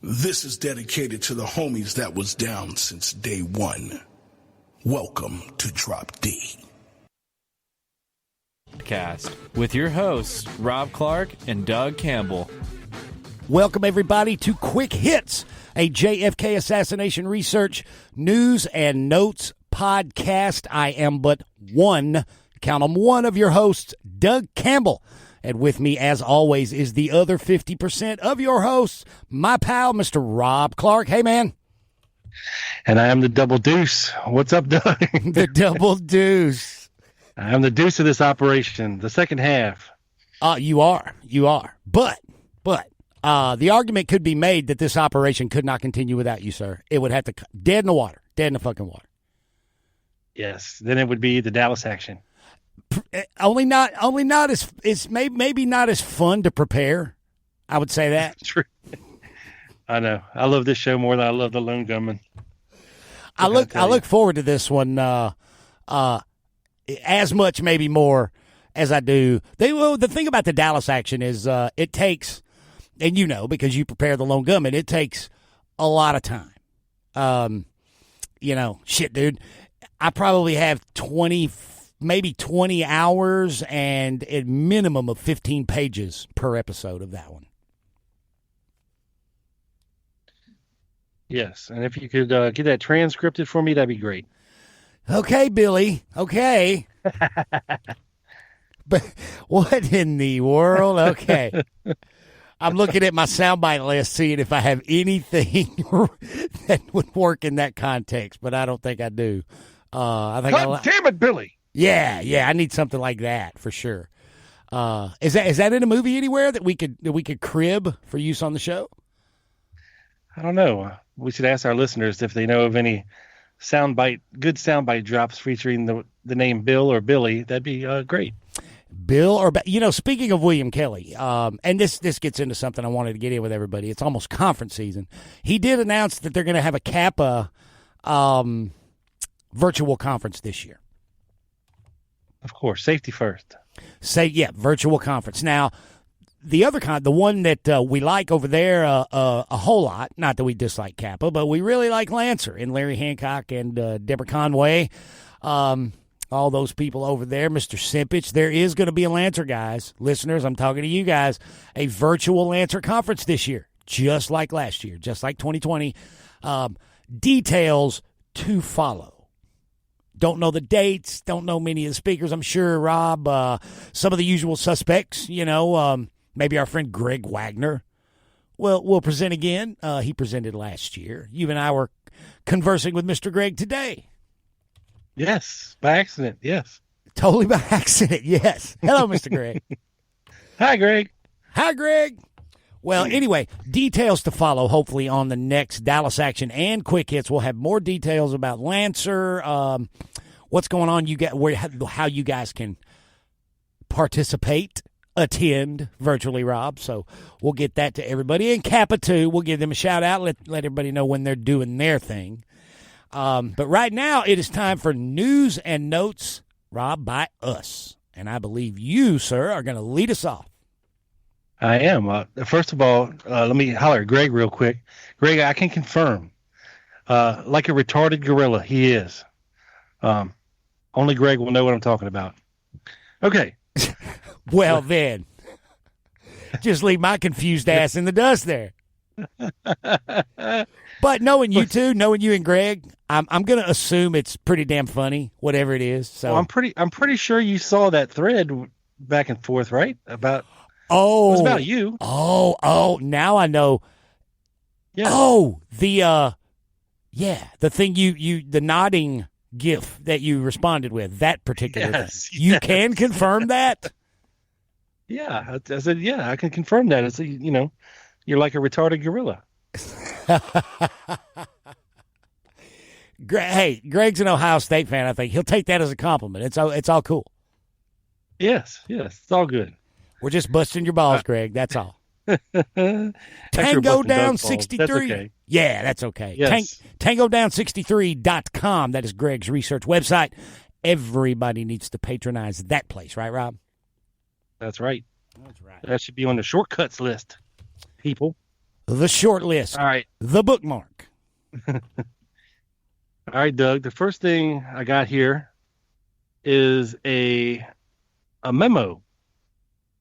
This is dedicated to the homies that was down since day one. Welcome to Drop D. Cast with your hosts, Rob Clark and Doug Campbell. Welcome, everybody, to Quick Hits, a JFK Assassination Research News and Notes podcast. I am but one, count 'em, one of your hosts, Doug Campbell. And with me, as always, is the other 50% of your hosts, my pal, Mr. Rob Clark. Hey, man. And I am the double deuce. What's up, Doug? The double deuce. I am the deuce of this operation, the second half. You are. But, the argument could be made that this operation could not continue without you, sir. It would have to, dead in the water, dead in the fucking water. Yes, then it would be the Dallas action. Only not as it's maybe not as fun to prepare. I would say that. True. I know. I love this show more than I love the Lone Gunman. I look forward to this one as much, maybe more, as I do. The thing about the Dallas action is it takes, and you know because you prepare the Lone Gunman, it takes a lot of time. Shit, dude. I probably have 20 hours and a minimum of 15 pages per episode of that one. Yes, and if you could get that transcripted for me, that'd be great. Okay, Billy. Okay. But what in the world? Okay. I'm looking at my soundbite list, seeing if I have anything that would work in that context, but I don't think I do. God damn it, Billy! Yeah, I need something like that for sure. Is that in a movie anywhere that we could crib for use on the show? I don't know. We should ask our listeners if they know of any good soundbite drops featuring the name Bill or Billy. That'd be great. Bill or speaking of William Kelly, and this gets into something I wanted to get in with everybody. It's almost conference season. He did announce that they're going to have a Kappa virtual conference this year. Of course, safety first. Virtual conference. Now, the other the one that we like over there a whole lot, not that we dislike Kappa, but we really like Lancer and Larry Hancock and Deborah Conway, all those people over there, Mr. Simpich. There is going to be a Lancer, guys. Listeners, I'm talking to you guys, a virtual Lancer conference this year, just like last year, just like 2020. Details to follow. Don't know the dates, don't know many of the speakers. I'm sure, Rob, some of the usual suspects, maybe our friend Greg Wagner will present again. He presented last year. You and I were conversing with Mr. Greg today. Yes, by accident, yes. Totally by accident, yes. Hello, Mr. Greg. Hi, Greg. Hi, Greg. Well, anyway, details to follow, hopefully, on the next Dallas action and Quick Hits. We'll have more details about Lancer, what's going on, how you guys can participate, attend virtually, Rob. So we'll get that to everybody. And Kappa, too, we'll give them a shout-out, let everybody know when they're doing their thing. But right now, it is time for news and notes, Rob, by us. And I believe you, sir, are going to lead us off. I am. First of all, let me holler at Greg real quick. Greg, I can confirm, like a retarded gorilla, he is. Only Greg will know what I'm talking about. Okay. Well, then, just leave my confused ass in the dust there. But knowing you two, knowing you and Greg, I'm going to assume it's pretty damn funny, whatever it is. So well, I'm pretty sure you saw that thread back and forth, right? About. Oh, it was about you. Oh, now I know. Yeah. Oh, the thing the nodding GIF that you responded with, that particular thing. You can confirm that? Yeah. I said, yeah, I can confirm that. It's, you're like a retarded gorilla. Hey, Greg's an Ohio State fan, I think. He'll take that as a compliment. It's all cool. Yes, it's all good. We're just busting your balls, Greg. That's all. Tango Down 63. That's okay. Yeah, that's okay. Yes. TangoDown63.com. That is Greg's research website. Everybody needs to patronize that place, right, Rob? That's right. That's right. That should be on the shortcuts list, people. The short list. All right. The bookmark. All right, Doug. The first thing I got here is a memo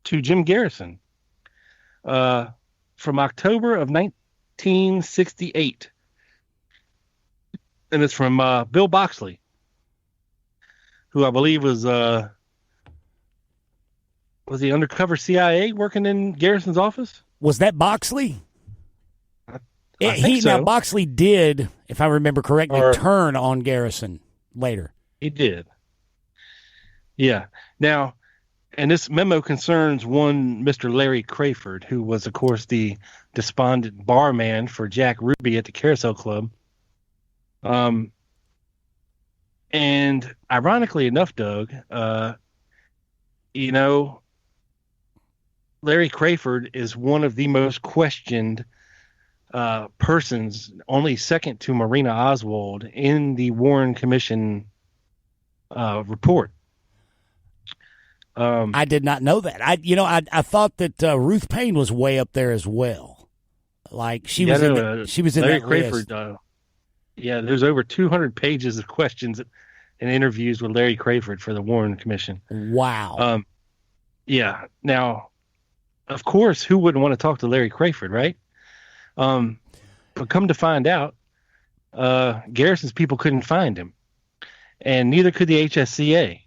to Jim Garrison from October of 1968. And it's from Bill Boxley, who I believe was he undercover CIA working in Garrison's office? Was that Boxley? I think so. Now, Boxley did, if I remember correctly, turn on Garrison later. He did. Yeah. Now, and this memo concerns one Mr. Larry Crafard, who was, of course, the despondent barman for Jack Ruby at the Carousel Club. And ironically enough, Doug, Larry Crafard is one of the most questioned persons, only second to Marina Oswald, in the Warren Commission report. I did not know that. I thought that Ruth Payne was way up there as well. Like she was in Larry that Crafard. list. There's over 200 pages of questions and interviews with Larry Crafard for the Warren Commission. Wow. Yeah. Now, of course, who wouldn't want to talk to Larry Crafard, right? But come to find out, Garrison's people couldn't find him, and neither could the HSCA.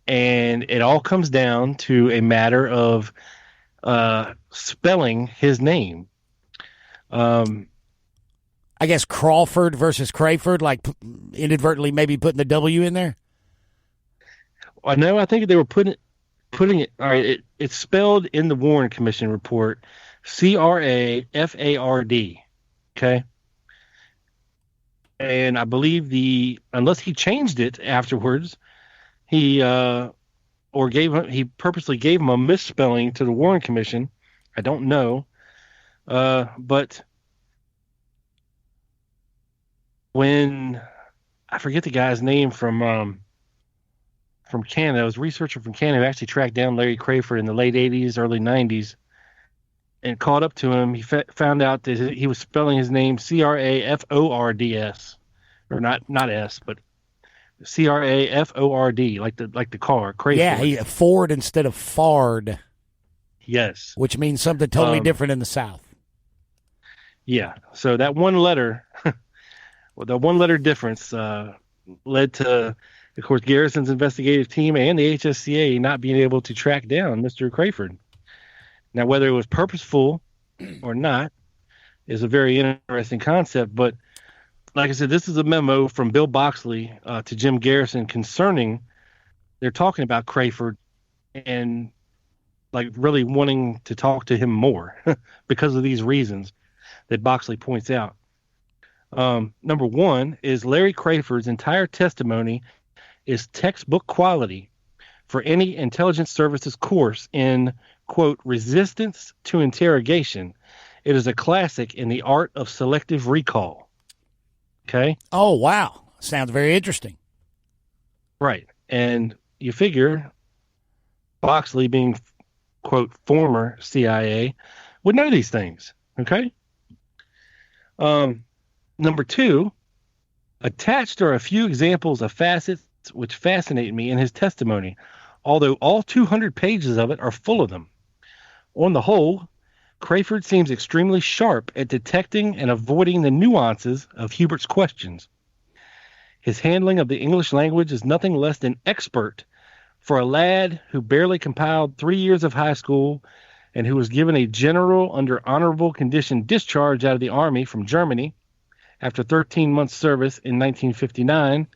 And it all comes down to a matter of spelling his name. I guess Crawford versus Crafard, like inadvertently maybe putting the W in there. I know. I think they were putting it. All right, it's spelled in the Warren Commission report, Crafard. Okay. And I believe unless he changed it afterwards, he purposely gave him a misspelling to the Warren Commission. I don't know. But when I forget the guy's name from Canada, I was a researcher from Canada who actually tracked down Larry Crafard in the late 80s, early 90s, and caught up to him. He found out that he was spelling his name Crafords, or not S, but Craford, like the car. Craford. Yeah, Ford instead of Fard. Yes, which means something totally different in the South. Yeah, so that one letter, the one letter difference led to, of course, Garrison's investigative team and the HSCA not being able to track down Mr. Crafard. Now, whether it was purposeful or not is a very interesting concept. But like I said, this is a memo from Bill Boxley to Jim Garrison concerning, they're talking about Crafard and like really wanting to talk to him more because of these reasons that Boxley points out. Number one is Larry Crafard's entire testimony is textbook quality for any intelligence services course in, quote, resistance to interrogation. It is a classic in the art of selective recall. Okay? Oh, wow. Sounds very interesting. Right. And you figure Boxley, being, quote, former CIA, would know these things. Okay? Number two, attached are a few examples of facets which fascinate me in his testimony, although all 200 pages of it are full of them. On the whole, Crafard seems extremely sharp at detecting and avoiding the nuances of Hubert's questions. His handling of the English language is nothing less than expert for a lad who barely compiled 3 years of high school and who was given a general under honorable condition discharge out of the Army from Germany after 13 months service in 1959,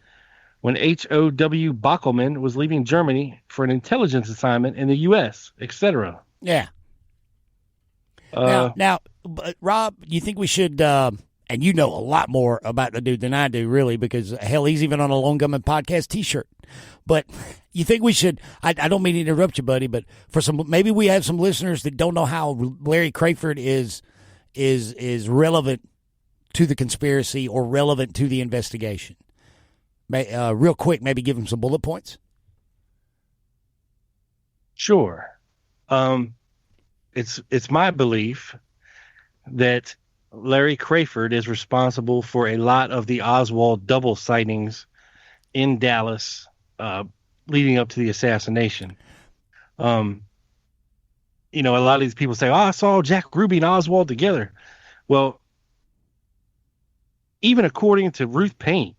when H.O.W. Bockelman was leaving Germany for an intelligence assignment in the U.S., etc. Yeah. Now, Rob, you think we should, and you know a lot more about the dude than I do, really, because, hell, he's even on a Lone Gunman podcast T-shirt. But you think we should, I don't mean to interrupt you, buddy, but maybe we have some listeners that don't know how Larry Crafard is relevant to the conspiracy or relevant to the investigation. Real quick, maybe give them some bullet points. Sure. It's my belief that Larry Crafard is responsible for a lot of the Oswald double sightings in Dallas leading up to the assassination. A lot of these people say, I saw Jack Ruby and Oswald together. Well, even according to Ruth Payne,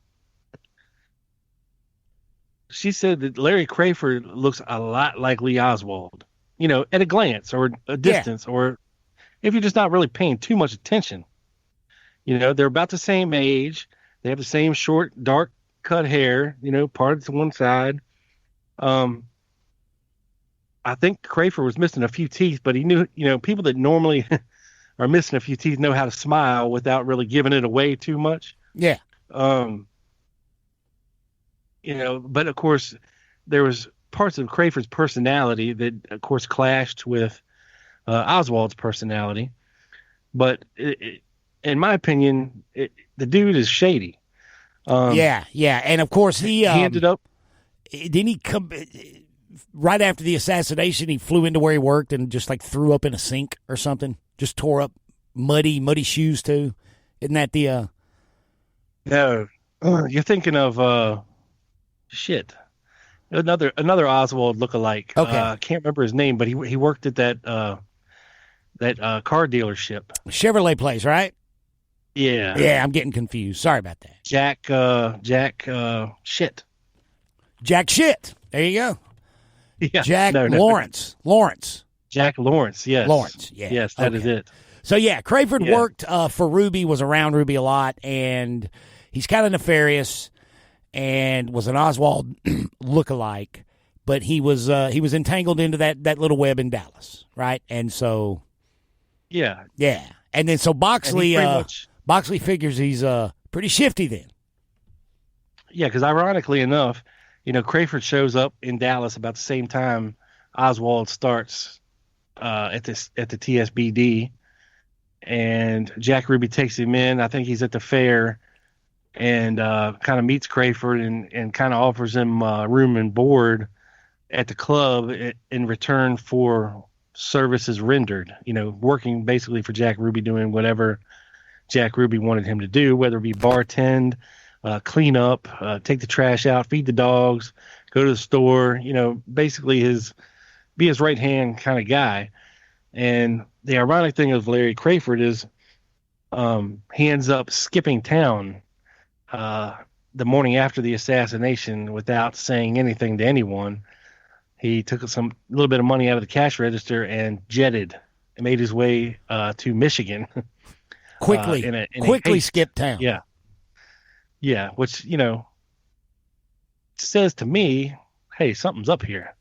she said that Larry Crafard looks a lot like Lee Oswald, at a glance or a distance, or if you're just not really paying too much attention. They're about the same age. They have the same short, dark cut hair, parted to one side. I think Crafard was missing a few teeth, but he knew, people that normally are missing a few teeth know how to smile without really giving it away too much. Yeah. But of course there was parts of Crafard's personality that of course clashed with Oswald's personality. But in my opinion, the dude is shady. Yeah. And of course he ended up. Didn't he come right after the assassination? He flew into where he worked and just like threw up in a sink or something. Just tore up muddy shoes too. Isn't that the? No, you're thinking of shit. Another Oswald lookalike. Okay, I can't remember his name, but he worked at that car dealership. Chevrolet place, right? Yeah. Yeah, I'm getting confused. Sorry about that. Jack shit. Jack shit. There you go. Yeah. Jack No. Lawrence. Jack Lawrence. Yes. Lawrence. Yeah. Yes, that is it. So yeah, Crafard worked for Ruby, was around Ruby a lot, and he's kind of nefarious, and was an Oswald lookalike, but he was entangled into that little web in Dallas, right? And so, yeah, and then so Boxley figures he's pretty shifty then. Yeah, because ironically enough, Crafard shows up in Dallas about the same time Oswald starts at the TSBD. And Jack Ruby takes him in. I think he's at the fair, and kind of meets Crafard and kind of offers him room and board at the club in return for services rendered. Working basically for Jack Ruby, doing whatever Jack Ruby wanted him to do, whether it be bartend, clean up, take the trash out, feed the dogs, go to the store. Basically be his right hand kind of guy. And the ironic thing of Larry Crafard is he ends up skipping town the morning after the assassination without saying anything to anyone. He took a little bit of money out of the cash register and jetted and made his way to Michigan. Quickly skipped town. Yeah, which, says to me, hey, something's up here,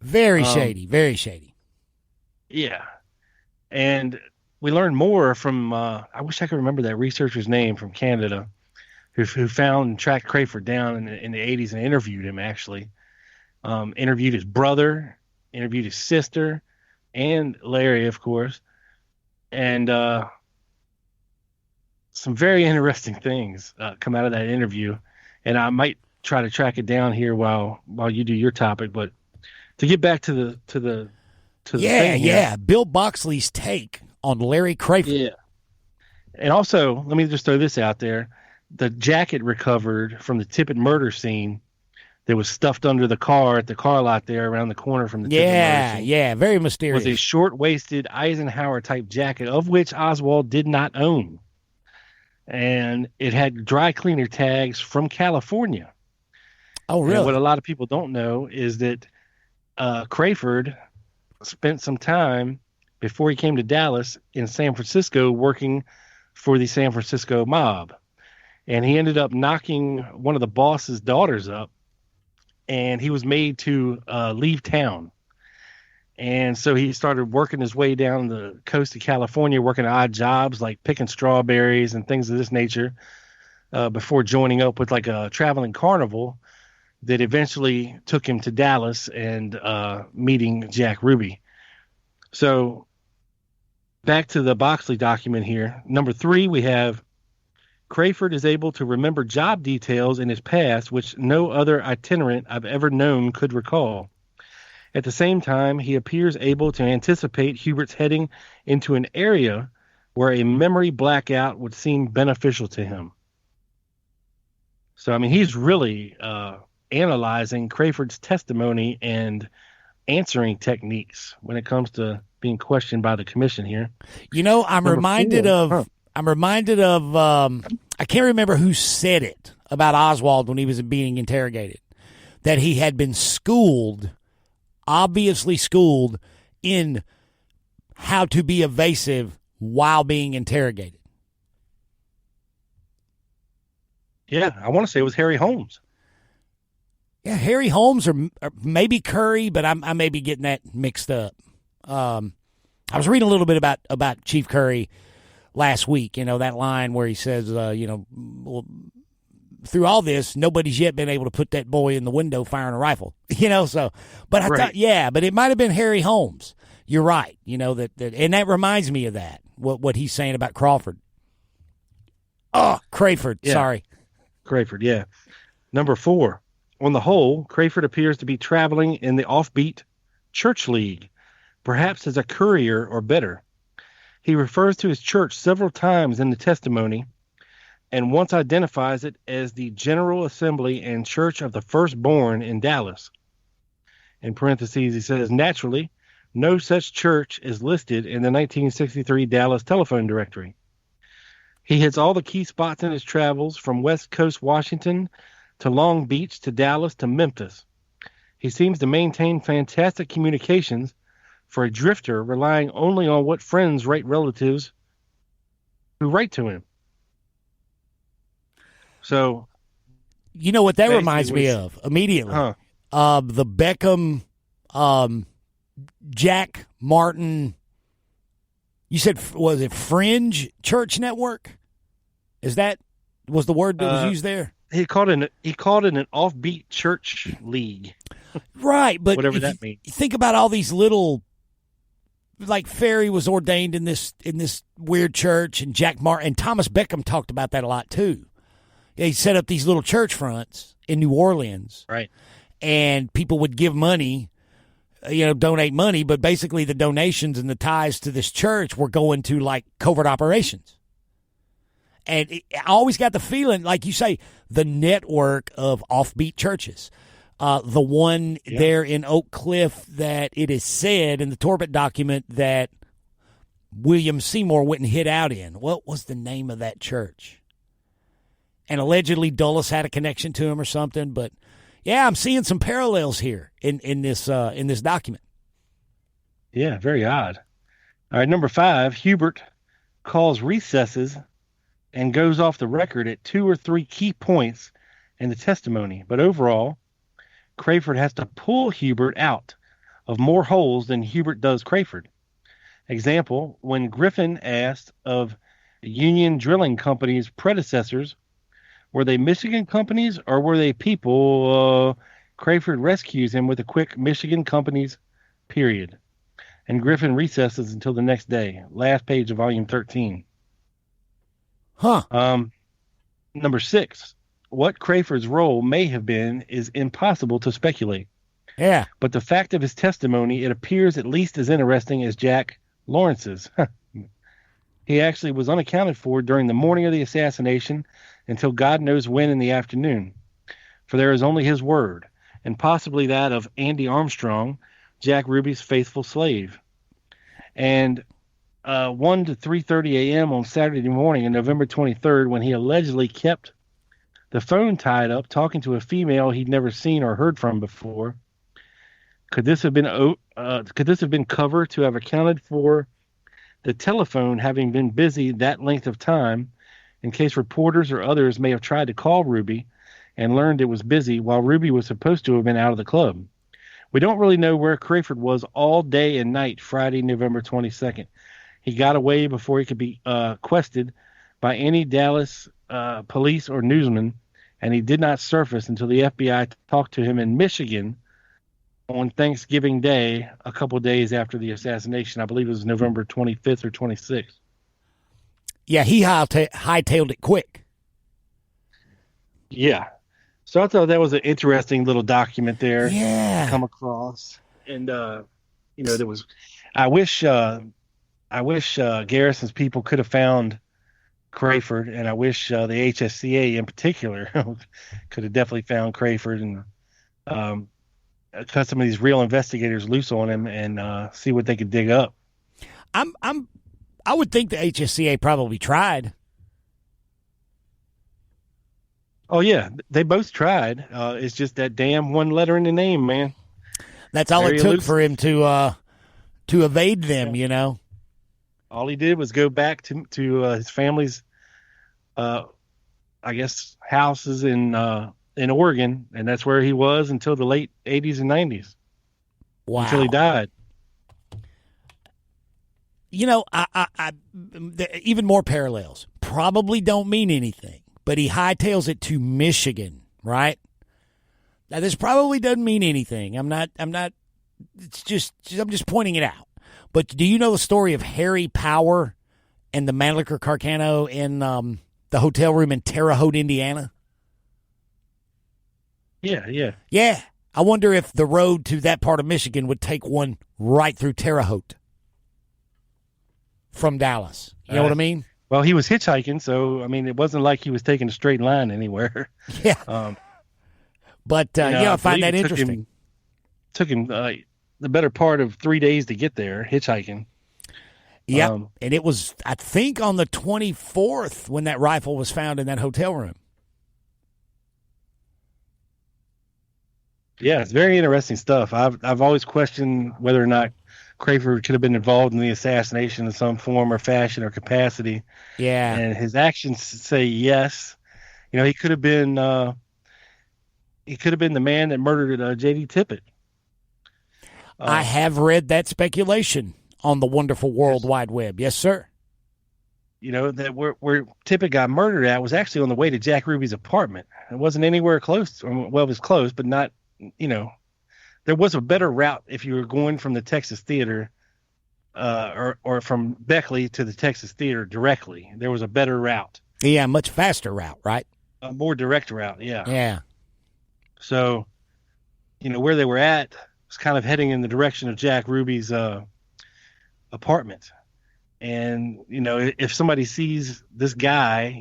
Very shady, very shady. Yeah. And we learned more from, I wish I could remember that researcher's name from Canada, who found and tracked Crafard down in the 80s and interviewed him, actually. Interviewed his brother, interviewed his sister, and Larry, of course. And some very interesting things come out of that interview. And I might try to track it down here while you do your topic, but to get back to the thing here. Bill Boxley's take on Larry Crafard. Yeah. And also, let me just throw this out there. The jacket recovered from the Tippit murder scene that was stuffed under the car at the car lot there around the corner from the Tippit murder scene. Yeah, very mysterious. Was a short-waisted Eisenhower-type jacket, of which Oswald did not own. And it had dry cleaner tags from California. Oh, really? And what a lot of people don't know is that Crafard spent some time before he came to Dallas in San Francisco working for the San Francisco mob. And he ended up knocking one of the boss's daughters up, and he was made to leave town. And so he started working his way down the coast of California, working odd jobs like picking strawberries and things of this nature before joining up with like a traveling carnival that eventually took him to Dallas and meeting Jack Ruby. So back to the Boxley document here. Number 3, we have Crafard is able to remember job details in his past, which no other itinerant I've ever known could recall. At the same time, he appears able to anticipate Hubert's heading into an area where a memory blackout would seem beneficial to him. So, I mean, he's really analyzing Crafard's testimony and answering techniques when it comes to being questioned by the commission here. You know, I'm reminded of I can't remember who said it about Oswald when he was being interrogated, that he had been obviously schooled in how to be evasive while being interrogated. Yeah, I want to say it was Harry Holmes. Yeah, Harry Holmes or maybe Curry, but I may be getting that mixed up. I was reading a little bit about Chief Curry last week. You know, that line where he says, well, through all this, nobody's yet been able to put that boy in the window firing a rifle. You know, so, but I thought, but it might have been Harry Holmes. You're right. You know, that and that reminds me of that, what he's saying about Crawford. Oh, Crafard, yeah. Sorry. Crafard, yeah. Number 4. On the whole, Crafard appears to be traveling in the offbeat church league, perhaps as a courier or better. He refers to his church several times in the testimony and once identifies it as the General Assembly and Church of the Firstborn in Dallas. In parentheses, he says, naturally, no such church is listed in the 1963 Dallas telephone directory. He hits all the key spots in his travels from West Coast Washington to Long Beach to Dallas to Memphis. He seems to maintain fantastic communications for a drifter, relying only on what friends write relatives who write to him. So, you know what that reminds me of immediately? The Beckham, Jack Martin. You said, was it Fringe Church Network? Was the word that was used there? He called it an offbeat church league. Right, but whatever that means. Think about all these little, like Ferry was ordained in this weird church, and Jack Martin and Thomas Beckham talked about that a lot too. He set up these little church fronts in New Orleans, right? And people would give money, donate money, but basically the donations and the ties to this church were going to like covert operations. And I always got the feeling, like you say, the network of offbeat churches. The one there in Oak Cliff that it is said in the Torbett document that William Seymour went and hid out in. What was the name of that church? And allegedly Dulles had a connection to him or something. But, yeah, I'm seeing some parallels here in this document. Yeah, very odd. All right, number 5, Hubert calls recesses and goes off the record at 2 or 3 key points in the testimony. But overall, Crafard has to pull Hubert out of more holes than Hubert does Crafard. Example, when Griffin asked of Union Drilling Company's predecessors, were they Michigan companies or were they people? Crafard rescues him with a quick Michigan companies, period. And Griffin recesses until the next day. Last page of volume 13. Number 6. What Crafard's role may have been is impossible to speculate. Yeah. But the fact of his testimony, it appears at least as interesting as Jack Lawrence's. He actually was unaccounted for during the morning of the assassination until God knows when in the afternoon. For there is only his word, and possibly that of Andy Armstrong, Jack Ruby's faithful slave. And 1 to 3:30 a.m. on Saturday morning on November 23rd, when he allegedly kept the phone tied up, talking to a female he'd never seen or heard from before. Could this have been cover to have accounted for the telephone having been busy that length of time, in case reporters or others may have tried to call Ruby and learned it was busy while Ruby was supposed to have been out of the club? We don't really know where Crafard was all day and night Friday, November 22nd. He got away before he could be quested by any Dallas police or newsman, and he did not surface until the FBI talked to him in Michigan on Thanksgiving Day, a couple of days after the assassination. I believe it was November 25th or 26th. Yeah, he hightailed it quick. Yeah. So I thought that was an interesting little document there. Yeah. Come across. And there was. I wish Garrison's people could have found Crafard, and I wish the HSCA in particular could have definitely found Crafard and cut some of these real investigators loose on him and see what they could dig up. I would think the HSCA probably tried. Oh yeah, they both tried. It's just that damn one letter in the name, man. That's all it took for him to evade them, All he did was go back to his family's, I guess, houses in Oregon, and that's where he was until the late 80s and 90s. Wow. Until he died. Even more parallels. Probably don't mean anything, but he hightails it to Michigan, right? Now, this probably doesn't mean anything. I'm not. It's just. I'm just pointing it out. But do you know the story of Harry Power and the Manlicher-Carcano in the hotel room in Terre Haute, Indiana? Yeah. I wonder if the road to that part of Michigan would take one right through Terre Haute from Dallas. You know what I mean? Well, he was hitchhiking, so I mean, it wasn't like he was taking a straight line anywhere. Yeah. But I find that interesting. Took him the better part of 3 days to get there hitchhiking. Yeah, and it was, I think, on the 24th when that rifle was found in that hotel room. Yeah, it's very interesting stuff. I've always questioned whether or not Crafard could have been involved in the assassination in some form or fashion or capacity. Yeah, and his actions say yes. He could have been. He could have been the man that murdered JD Tippit. I have read that speculation on the wonderful World Wide Web. Yes, sir. That where Tippit got murdered at was actually on the way to Jack Ruby's apartment. It wasn't anywhere close. Well, it was close, but not. There was a better route if you were going from the Texas Theater, or from Beckley to the Texas Theater directly. There was a better route. Yeah, much faster route, right? A more direct route. Yeah. Yeah. So, where they were at was kind of heading in the direction of Jack Ruby's apartment. And, if somebody sees this guy,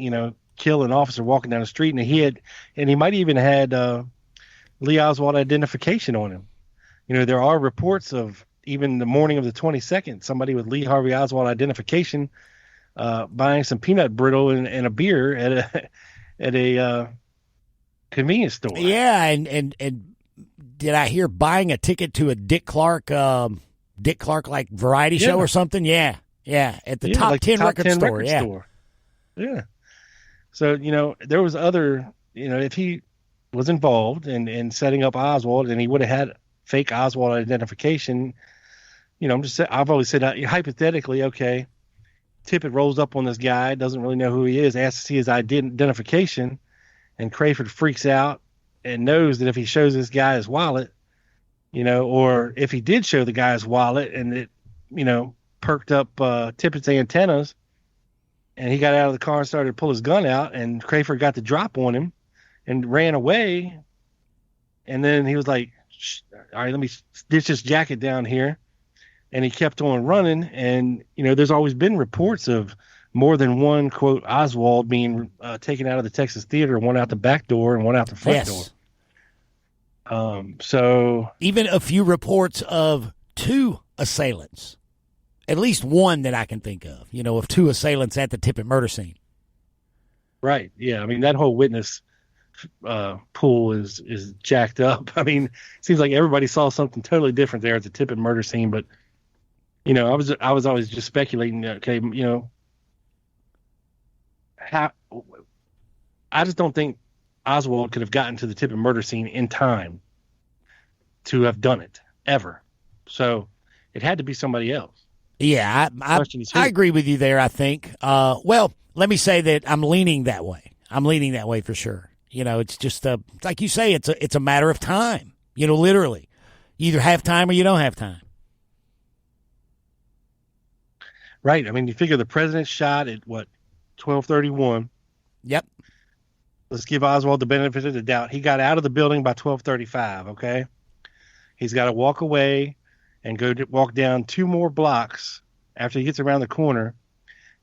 kill an officer walking down the street, and he might even had Lee Oswald identification on him. There are reports of even the morning of the 22nd, somebody with Lee Harvey Oswald identification buying some peanut brittle and a beer at a convenience store. Yeah, and did I hear buying a ticket to a Dick Clark like variety show or something? Yeah, at the top 10 record store. Yeah. So there was other if he was involved in setting up Oswald and he would have had fake Oswald identification. I've always said hypothetically, okay, Tippit rolls up on this guy, doesn't really know who he is, asks to see his identification. And Crafard freaks out and knows that if he shows this guy his wallet, or if he did show the guy his wallet and it, perked up Tippit's antennas and he got out of the car and started to pull his gun out and Crafard got the drop on him and ran away. And then he was like, all right, let me ditch this jacket down here. And he kept on running. And, there's always been reports of more than one, quote, Oswald being taken out of the Texas Theater, one out the back door and one out the front door. So even a few reports of two assailants, at least one that I can think of, of two assailants at the Tippit murder scene. Right. Yeah. I mean, that whole witness pool is jacked up. I mean, it seems like everybody saw something totally different there at the Tippit murder scene. But, I was always just speculating, okay, I just don't think Oswald could have gotten to the Tippit murder scene in time to have done it ever. So it had to be somebody else. Yeah, I agree with you there, I think. Well, let me say that I'm leaning that way. I'm leaning that way for sure. It's just like you say, it's a matter of time. Literally. You either have time or you don't have time. Right. I mean, you figure the president shot at 12:31. Yep. Let's give Oswald the benefit of the doubt. He got out of the building by 12:35. Okay. He's got to walk away and walk down 2 more blocks after he gets around the corner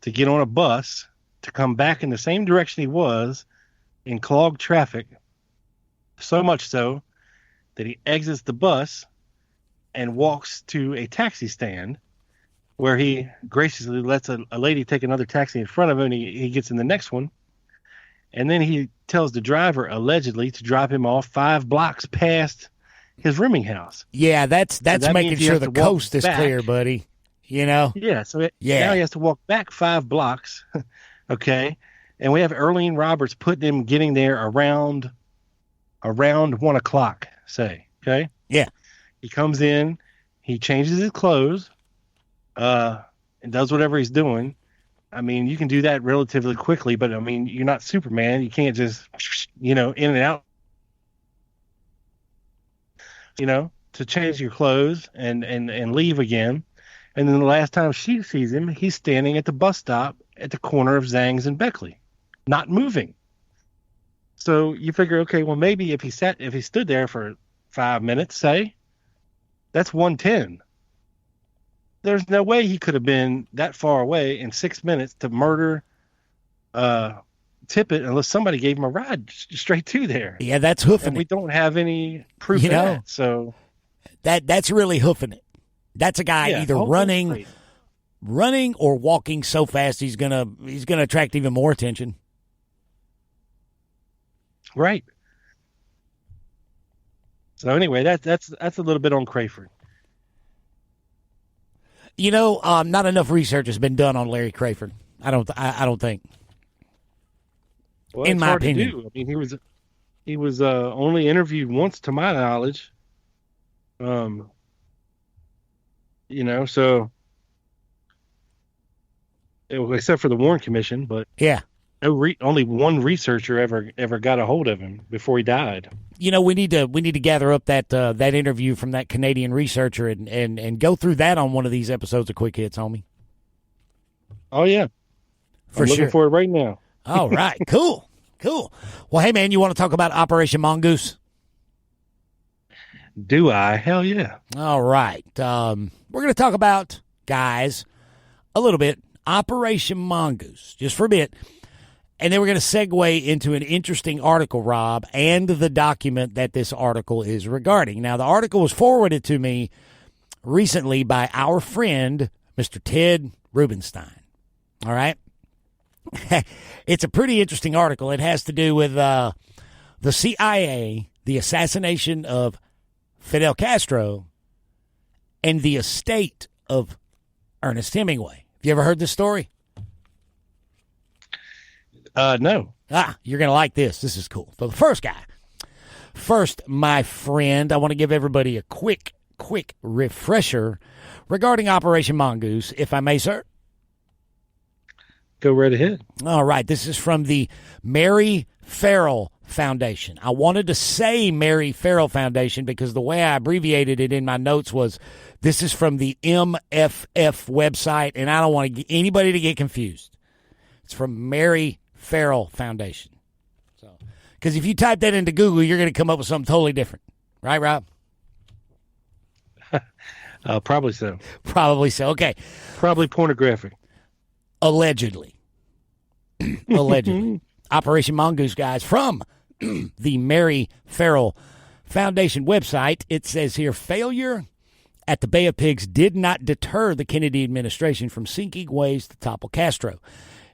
to get on a bus to come back in the same direction he was in clogged traffic. So much so that he exits the bus and walks to a taxi stand where he graciously lets a lady take another taxi in front of him, and he gets in the next one. And then he tells the driver, allegedly, to drop him off 5 blocks past his rooming house. Yeah, that's that making sure the coast is back. Clear, buddy. You know? Yeah, so now he has to walk back 5 blocks, okay? And we have Earlene Roberts getting there around 1 o'clock, say, okay? Yeah. He comes in, he changes his clothes, and does whatever he's doing. I mean, you can do that relatively quickly, but I mean, you're not Superman. You can't just, in and out, to change your clothes and leave again. And then the last time she sees him, he's standing at the bus stop at the corner of Zang's and Beckley, not moving. So you figure, okay, well, maybe if he stood there for 5 minutes, say, that's 1:10. There's no way he could have been that far away in 6 minutes to murder Tippit unless somebody gave him a ride straight to there. Yeah, that's hoofing and it. We don't have any proof of that. So that's really hoofing it. That's a guy either running or walking so fast he's gonna attract even more attention. Right. So anyway, that's a little bit on Crafard. Not enough research has been done on Larry Crafard. I don't think. Well, in it's my hard to opinion, do. I mean, he was only interviewed once, to my knowledge. So except for the Warren Commission, but yeah, only one researcher ever got a hold of him before he died. We need to gather up that interview from that Canadian researcher and go through that on one of these episodes of Quick Hits, homie. Oh yeah, I'm looking for it right now. All right, cool. Well, hey man, you want to talk about Operation Mongoose? Do I? Hell yeah. All right. We're going to talk about, guys, a little bit, Operation Mongoose, just for a bit. And then we're going to segue into an interesting article, Rob, and the document that this article is regarding. Now, the article was forwarded to me recently by our friend, Mr. Ted Rubenstein. All right? It's a pretty interesting article. It has to do with the CIA, the assassination of Fidel Castro, and the estate of Ernest Hemingway. Have you ever heard this story? No. You're going to like this. This is cool. So the first, my friend, I want to give everybody a quick refresher regarding Operation Mongoose, if I may, sir. Go right ahead. All right. This is from the Mary Farrell Foundation. I wanted to say Mary Farrell Foundation because the way I abbreviated it in my notes was this is from the MFF website, and I don't want anybody to get confused. It's from Mary Farrell Foundation. So, because if you type that into Google, you're going to come up with something totally different. Right, Rob? Probably so. Probably so. Okay. Probably pornographic. Allegedly. Operation Mongoose, guys, from the Mary Farrell Foundation website. It says here, failure at the Bay of Pigs did not deter the Kennedy administration from seeking ways to topple Castro.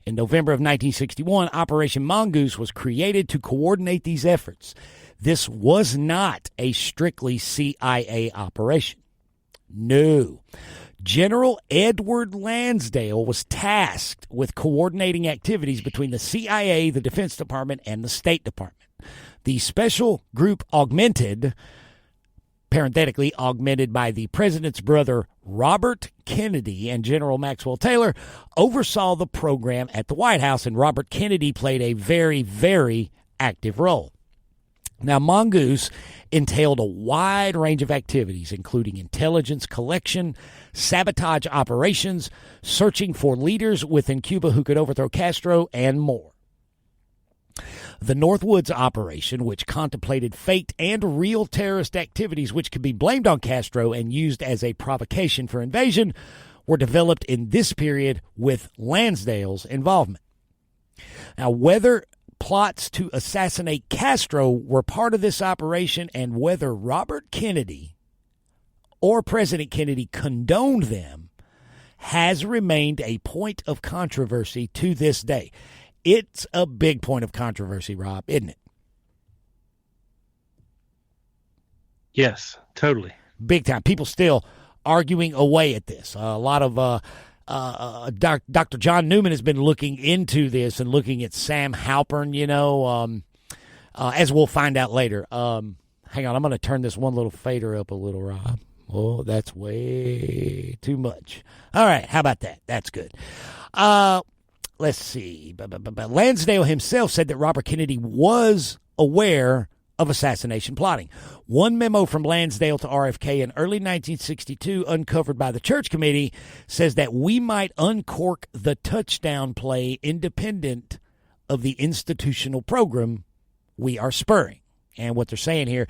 In November of 1961, Operation Mongoose was created to coordinate these efforts. This was not a strictly CIA operation. No. General Edward Lansdale was tasked with coordinating activities between the CIA, the Defense Department, and the State Department. The special group parenthetically augmented by the president's brother Robert Kennedy and General Maxwell Taylor, oversaw the program at the White House, and Robert Kennedy played a very, very active role. Now, Mongoose entailed a wide range of activities, including intelligence collection, sabotage operations, searching for leaders within Cuba who could overthrow Castro, and more. The Northwoods operation, which contemplated fate and real terrorist activities which could be blamed on Castro and used as a provocation for invasion, were developed in this period with Lansdale's involvement. Now, whether plots to assassinate Castro were part of this operation and whether Robert Kennedy or President Kennedy condoned them has remained a point of controversy to this day. It's a big point of controversy, Rob, isn't it? Yes, totally. Big time. People still arguing away at this. A lot of Dr. John Newman has been looking into this and looking at Sam Halpern, as we'll find out later. Hang on, I'm going to turn this one little fader up a little, Rob. Oh, that's way too much. All right, how about that? That's good. Let's see. Lansdale himself said that Robert Kennedy was aware of assassination plotting. One memo from Lansdale to RFK in early 1962, uncovered by the Church Committee, says that we might uncork the touchdown play independent of the institutional program we are spurring. And what they're saying here,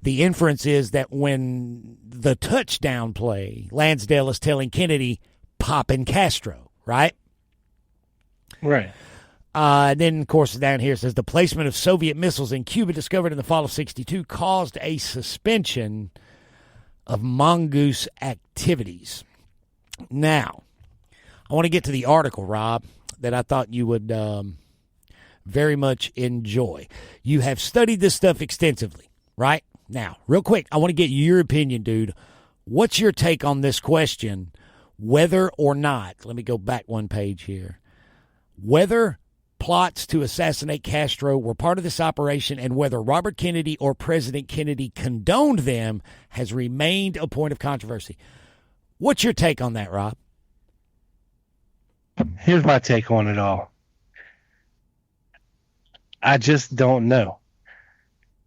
the inference is that when the touchdown play, Lansdale is telling Kennedy, poppin' Castro, right? Right. Then, of course, down here it says the placement of Soviet missiles in Cuba discovered in the fall of 1962 caused a suspension of mongoose activities. Now, I want to get to the article, Rob, that I thought you would very much enjoy. You have studied this stuff extensively, right? Now, real quick, I want to get your opinion, dude. What's your take on this question, whether or not, let me go back one page here, whether plots to assassinate Castro were part of this operation and whether Robert Kennedy or President Kennedy condoned them has remained a point of controversy. What's your take on that, Rob? Here's my take on it all. I just don't know.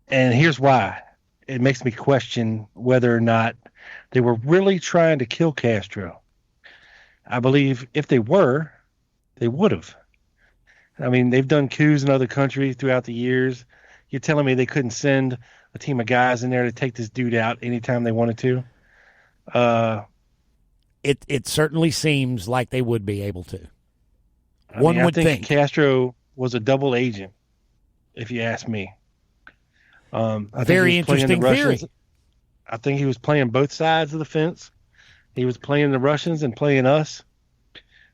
And here's why. It makes me question whether or not they were really trying to kill Castro. I believe if they were, they would have. I mean, they've done coups in other countries throughout the years. You're telling me they couldn't send a team of guys in there to take this dude out anytime they wanted to? It certainly seems like they would be able to. I think Castro was a double agent, if you ask me. Very interesting theory. I think he was playing both sides of the fence. He was playing the Russians and playing us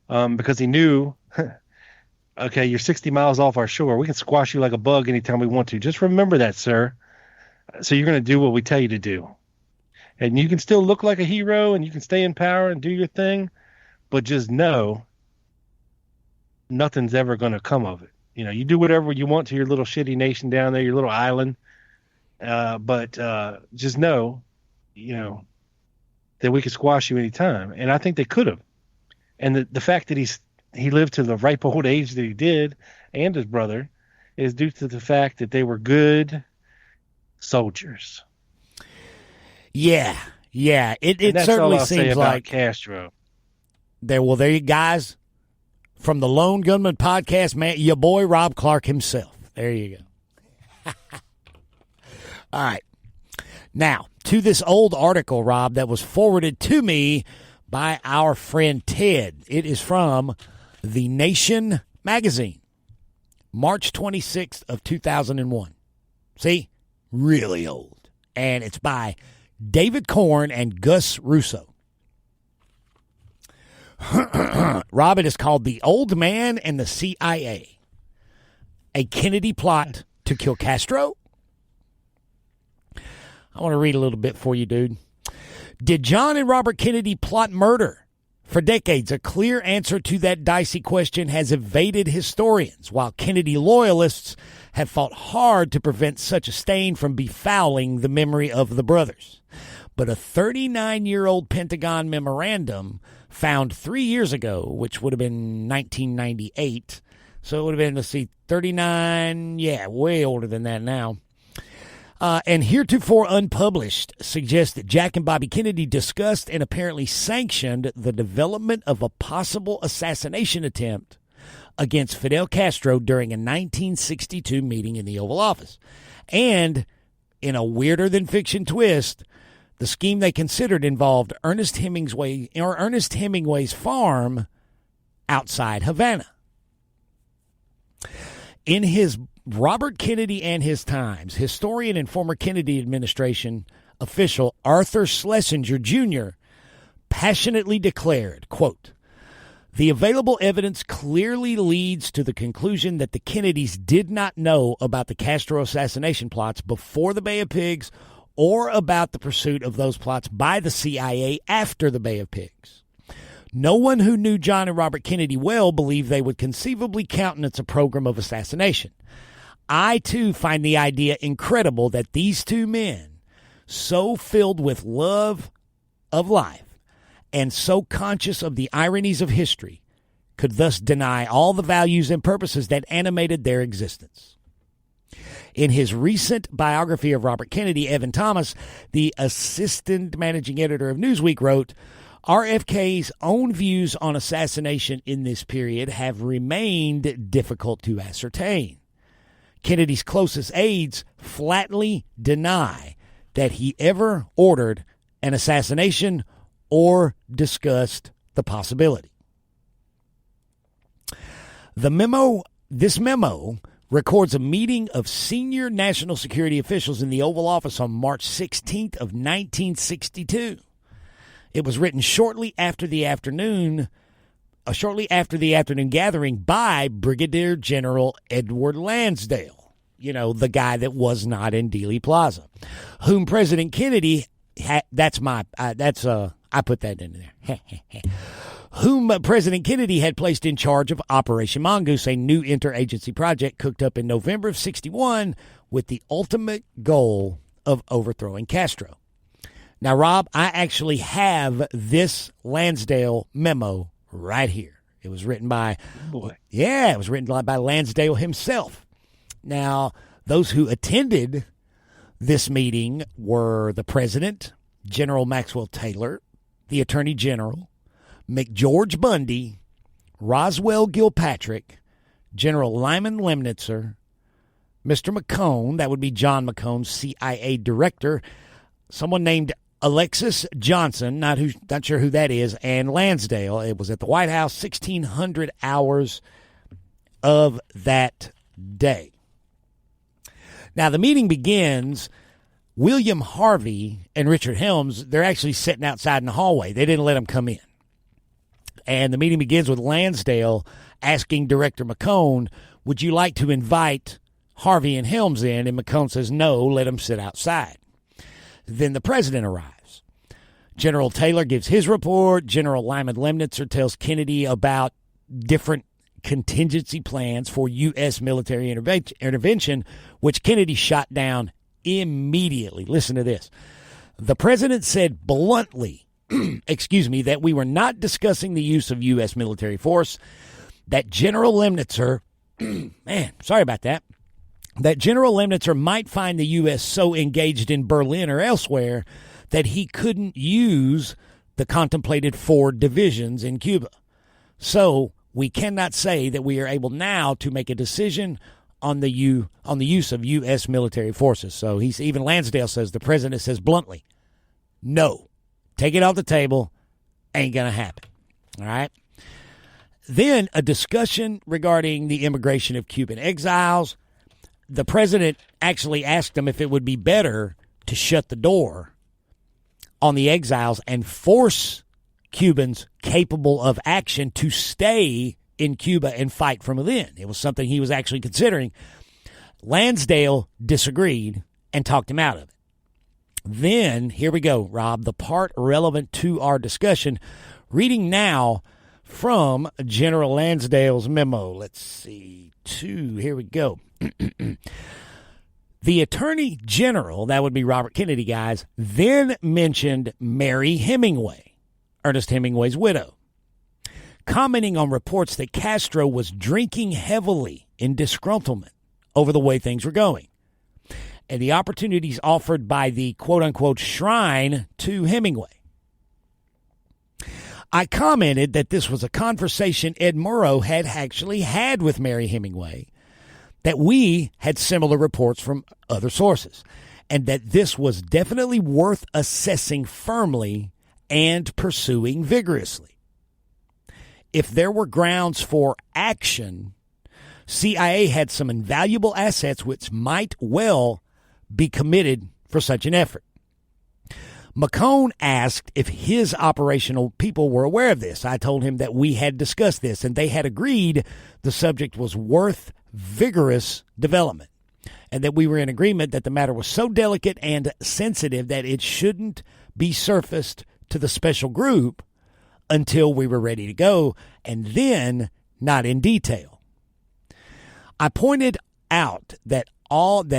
because he knew, okay, you're 60 miles off our shore. We can squash you like a bug anytime we want to. Just remember that, sir. So you're going to do what we tell you to do. And you can still look like a hero and you can stay in power and do your thing, but just know nothing's ever going to come of it. You know, you do whatever you want to your little shitty nation down there, your little island. But just know, that we could squash you anytime. And I think they could have. And the fact that he lived to the ripe old age that he did, and his brother, is due to the fact that they were good soldiers. Yeah. It certainly seems like Castro. There you guys from the Lone Gunman podcast, man, your boy Rob Clark himself. There you go. All right. Now, to this old article, Rob, that was forwarded to me by our friend Ted. It is from The Nation magazine, March 26th of 2001. See? Really old. And it's by David Korn and Gus Russo. Rob, it is called The Old Man and the CIA, a Kennedy plot to kill Castro. I want to read a little bit for you, dude. Did John and Robert Kennedy plot murder? For decades, a clear answer to that dicey question has evaded historians, while Kennedy loyalists have fought hard to prevent such a stain from befouling the memory of the brothers. But a 39-year-old Pentagon memorandum found 3 years ago, which would have been 1998, so it would have been, 39, way older than that now, and heretofore unpublished, suggests that Jack and Bobby Kennedy discussed and apparently sanctioned the development of a possible assassination attempt against Fidel Castro during a 1962 meeting in the Oval Office. And in a weirder-than-fiction twist, the scheme they considered involved Ernest Hemingway's farm outside Havana. In his Robert Kennedy and His Times, historian and former Kennedy administration official Arthur Schlesinger Jr. passionately declared, quote, "The available evidence clearly leads to the conclusion that the Kennedys did not know about the Castro assassination plots before the Bay of Pigs or about the pursuit of those plots by the CIA after the Bay of Pigs. No one who knew John and Robert Kennedy well believed they would conceivably countenance a program of assassination. I, too, find the idea incredible that these two men, so filled with love of life and so conscious of the ironies of history, could thus deny all the values and purposes that animated their existence." In his recent biography of Robert Kennedy, Evan Thomas, the assistant managing editor of Newsweek, wrote, "RFK's own views on assassination in this period have remained difficult to ascertain. Kennedy's closest aides flatly deny that he ever ordered an assassination or discussed the possibility." This memo records a meeting of senior national security officials in the Oval Office on March 16th of 1962. It was written shortly after the afternoon gathering by Brigadier General Edward Lansdale, the guy that was not in Dealey Plaza, whom President Kennedy I put that in there. Whom President Kennedy had placed in charge of Operation Mongoose, a new interagency project cooked up in November of 61 with the ultimate goal of overthrowing Castro. Now, Rob, I actually have this Lansdale memo right here. It was written by, by Lansdale himself. Now, those who attended this meeting were the President, General Maxwell Taylor, the Attorney General, McGeorge Bundy, Roswell Gilpatrick, General Lyman Lemnitzer, Mr. McCone, that would be John McCone, CIA director, someone named Alexis Johnson, not sure who that is, and Lansdale. It was at the White House, 1,600 hours of that day. Now, the meeting begins. William Harvey and Richard Helms, they're actually sitting outside in the hallway. They didn't let them come in. And the meeting begins with Lansdale asking Director McCone, "Would you like to invite Harvey and Helms in?" And McCone says, "No, let them sit outside." Then the president arrives. General Taylor gives his report. General Lyman Lemnitzer tells Kennedy about different contingency plans for U.S. military intervention, which Kennedy shot down immediately. Listen to this. The president said bluntly, that we were not discussing the use of U.S. military force, that General Lemnitzer, that General Lemnitzer might find the U.S. so engaged in Berlin or elsewhere that he couldn't use the contemplated 4 divisions in Cuba. So we cannot say that we are able now to make a decision on the use of U.S. military forces. So even Lansdale says, the president says bluntly, no, take it off the table, ain't going to happen. All right. Then a discussion regarding the immigration of Cuban exiles. The president actually asked them if it would be better to shut the door on the exiles and force Cubans capable of action to stay in Cuba and fight from within. It was something he was actually considering. Lansdale disagreed and talked him out of it. Then, here we go, Rob, the part relevant to our discussion. Reading now from General Lansdale's memo. Let's see, here we go. The Attorney General, that would be Robert Kennedy, guys, then mentioned Mary Hemingway, Ernest Hemingway's widow, commenting on reports that Castro was drinking heavily in disgruntlement over the way things were going, and the opportunities offered by the quote-unquote shrine to Hemingway. I commented that this was a conversation Ed Murrow had actually had with Mary Hemingway, that we had similar reports from other sources, and that this was definitely worth assessing firmly and pursuing vigorously. If there were grounds for action, CIA had some invaluable assets which might well be committed for such an effort. McCone asked if his operational people were aware of this. I told him that we had discussed this, and they had agreed the subject was worth vigorous development, and that we were in agreement that the matter was so delicate and sensitive that it shouldn't be surfaced to the special group until we were ready to go, and then not in detail. I pointed out that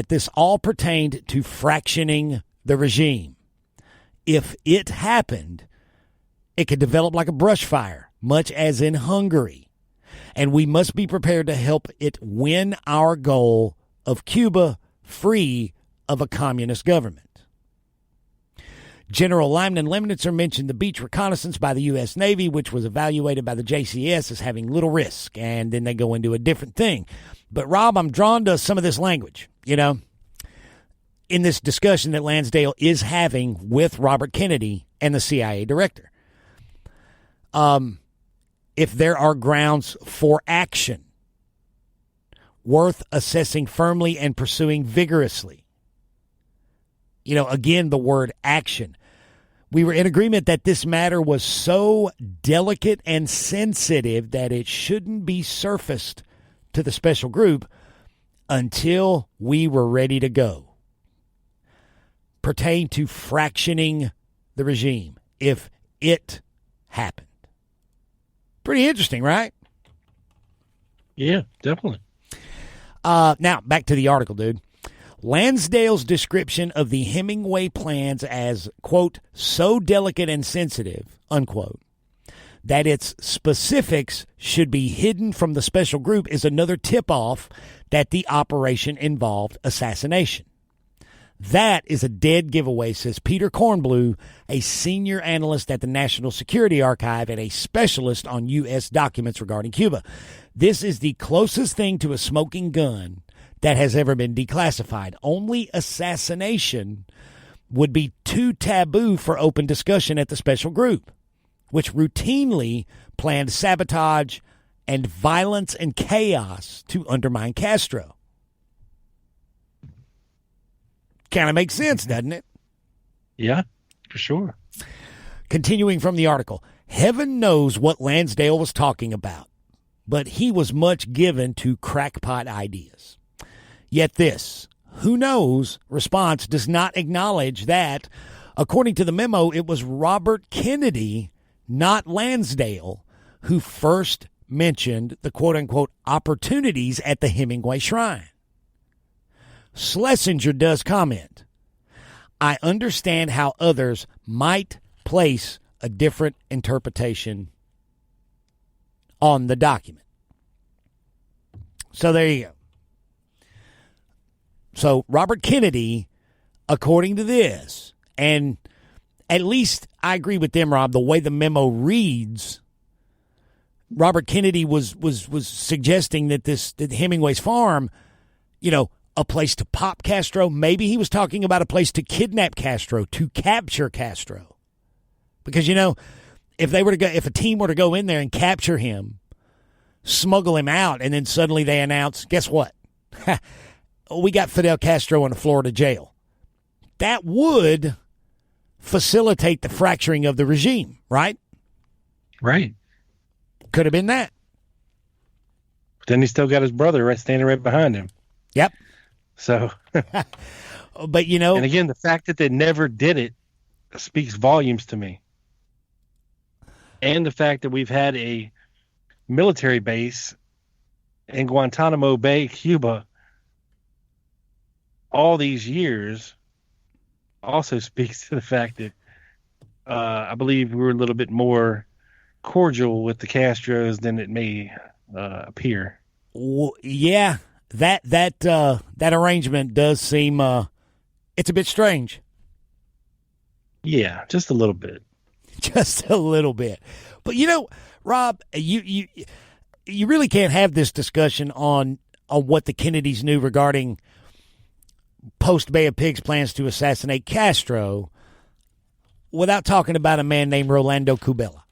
this all pertained to fractioning the regime. If it happened, it could develop like a brush fire, much as in Hungary, and we must be prepared to help it win our goal of Cuba free of a communist government. General Lyman Lemnitzer mentioned the beach reconnaissance by the U.S. Navy, which was evaluated by the JCS as having little risk, and then they go into a different thing. But, Rob, I'm drawn to some of this language, in this discussion that Lansdale is having with Robert Kennedy and the CIA director. If there are grounds for action worth assessing firmly and pursuing vigorously. Again, the word action. We were in agreement that this matter was so delicate and sensitive that it shouldn't be surfaced to the special group until we were ready to go. Pertain to fractioning the regime if it happened. Pretty interesting, right? Yeah, definitely. Now, back to the article, dude. Lansdale's description of the Hemingway plans as, quote, so delicate and sensitive, unquote, that its specifics should be hidden from the special group is another tip-off that the operation involved assassination. That is a dead giveaway, says Peter Kornblue, a senior analyst at the National Security Archive and a specialist on U.S. documents regarding Cuba. This is the closest thing to a smoking gun that has ever been declassified. Only assassination would be too taboo for open discussion at the special group, which routinely planned sabotage and violence and chaos to undermine Castro. Kind of makes sense, doesn't it? Yeah, for sure. Continuing from the article, heaven knows what Lansdale was talking about, but he was much given to crackpot ideas. Yet this, who knows, response does not acknowledge that, according to the memo, it was Robert Kennedy, not Lansdale, who first mentioned the quote-unquote opportunities at the Hemingway Shrine. Schlesinger does comment, I understand how others might place a different interpretation on the document. So there you go. So Robert Kennedy, according to this, and at least I agree with them, Rob, the way the memo reads, Robert Kennedy was suggesting that that Hemingway's farm, a place to pop Castro. Maybe he was talking about a place to kidnap Castro, to capture Castro. Because, if a team were to go in there and capture him, smuggle him out, and then suddenly they announce, guess what? We got Fidel Castro in a Florida jail. That would facilitate the fracturing of the regime, right? Right. Could have been that. But then he still got his brother standing right behind him. Yep. So, but and again, the fact that they never did it speaks volumes to me. And the fact that we've had a military base in Guantanamo Bay, Cuba, all these years also speaks to the fact that I believe we were a little bit more cordial with the Castros than it may appear. Yeah. That arrangement does seem it's a bit strange. Yeah, just a little bit. Just a little bit. But Rob, you really can't have this discussion on what the Kennedys knew regarding post Bay of Pigs plans to assassinate Castro without talking about a man named Rolando Kubela.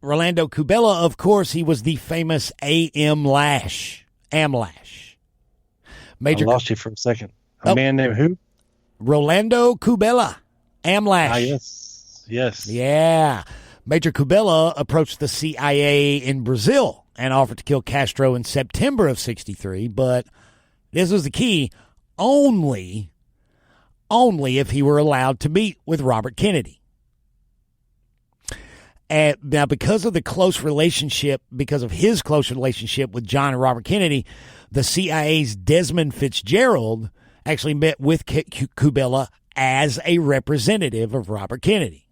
Rolando Kubela, of course, he was the famous Am Lash. I lost you for a second. A man named who? Rolando Kubela. Am Lash. Ah, yes. Yeah. Major Kubela approached the CIA in Brazil and offered to kill Castro in September of 1963, but this was the key, only if he were allowed to meet with Robert Kennedy. And now, because of his close relationship with John and Robert Kennedy, the CIA's Desmond Fitzgerald actually met with Kubela as a representative of Robert Kennedy.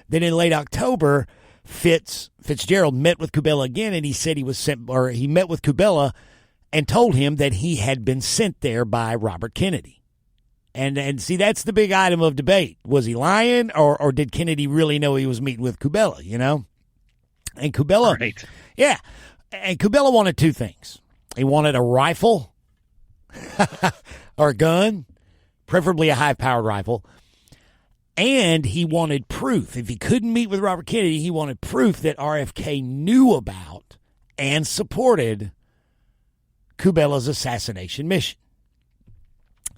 Then in late October, Fitzgerald met with Kubela again, and he said he met with Kubela and told him that he had been sent there by Robert Kennedy. And see, that's the big item of debate. Was he lying, or did Kennedy really know he was meeting with Kubela, And Kubela, right. Yeah, and Kubela wanted two things. He wanted a rifle or a gun, preferably a high-powered rifle, and he wanted proof. If he couldn't meet with Robert Kennedy, he wanted proof that RFK knew about and supported Kubela's assassination mission.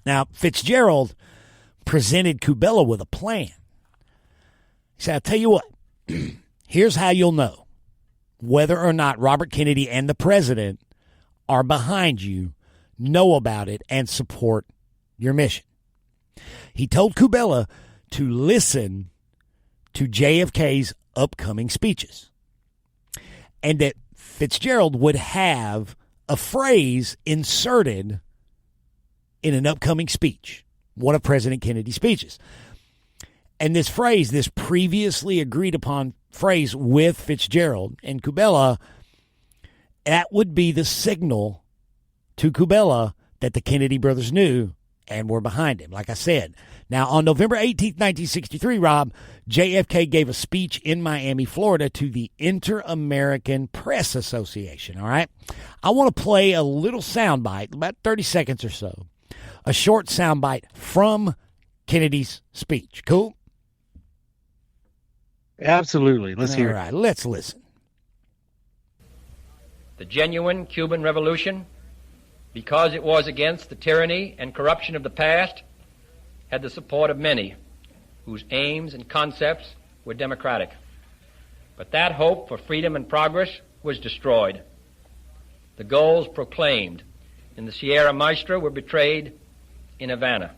Now, Fitzgerald presented Kubela with a plan. He said, I'll tell you what, here's how you'll know whether or not Robert Kennedy and the president are behind you, know about it, and support your mission. He told Kubela to listen to JFK's upcoming speeches, and that Fitzgerald would have a phrase inserted in an upcoming speech, one of President Kennedy's speeches. And this phrase, this previously agreed upon phrase with Fitzgerald and Kubela, that would be the signal to Kubela that the Kennedy brothers knew and were behind him, like I said. Now, on November 18th, 1963, Rob, JFK gave a speech in Miami, Florida to the Inter-American Press Association, all right? I want to play a little soundbite, about 30 seconds or so. A short soundbite from Kennedy's speech. Cool? Absolutely. Let's hear it. All right, let's listen. The genuine Cuban Revolution, because it was against the tyranny and corruption of the past, had the support of many whose aims and concepts were democratic. But that hope for freedom and progress was destroyed. The goals proclaimed in the Sierra Maestra were betrayed in Havana.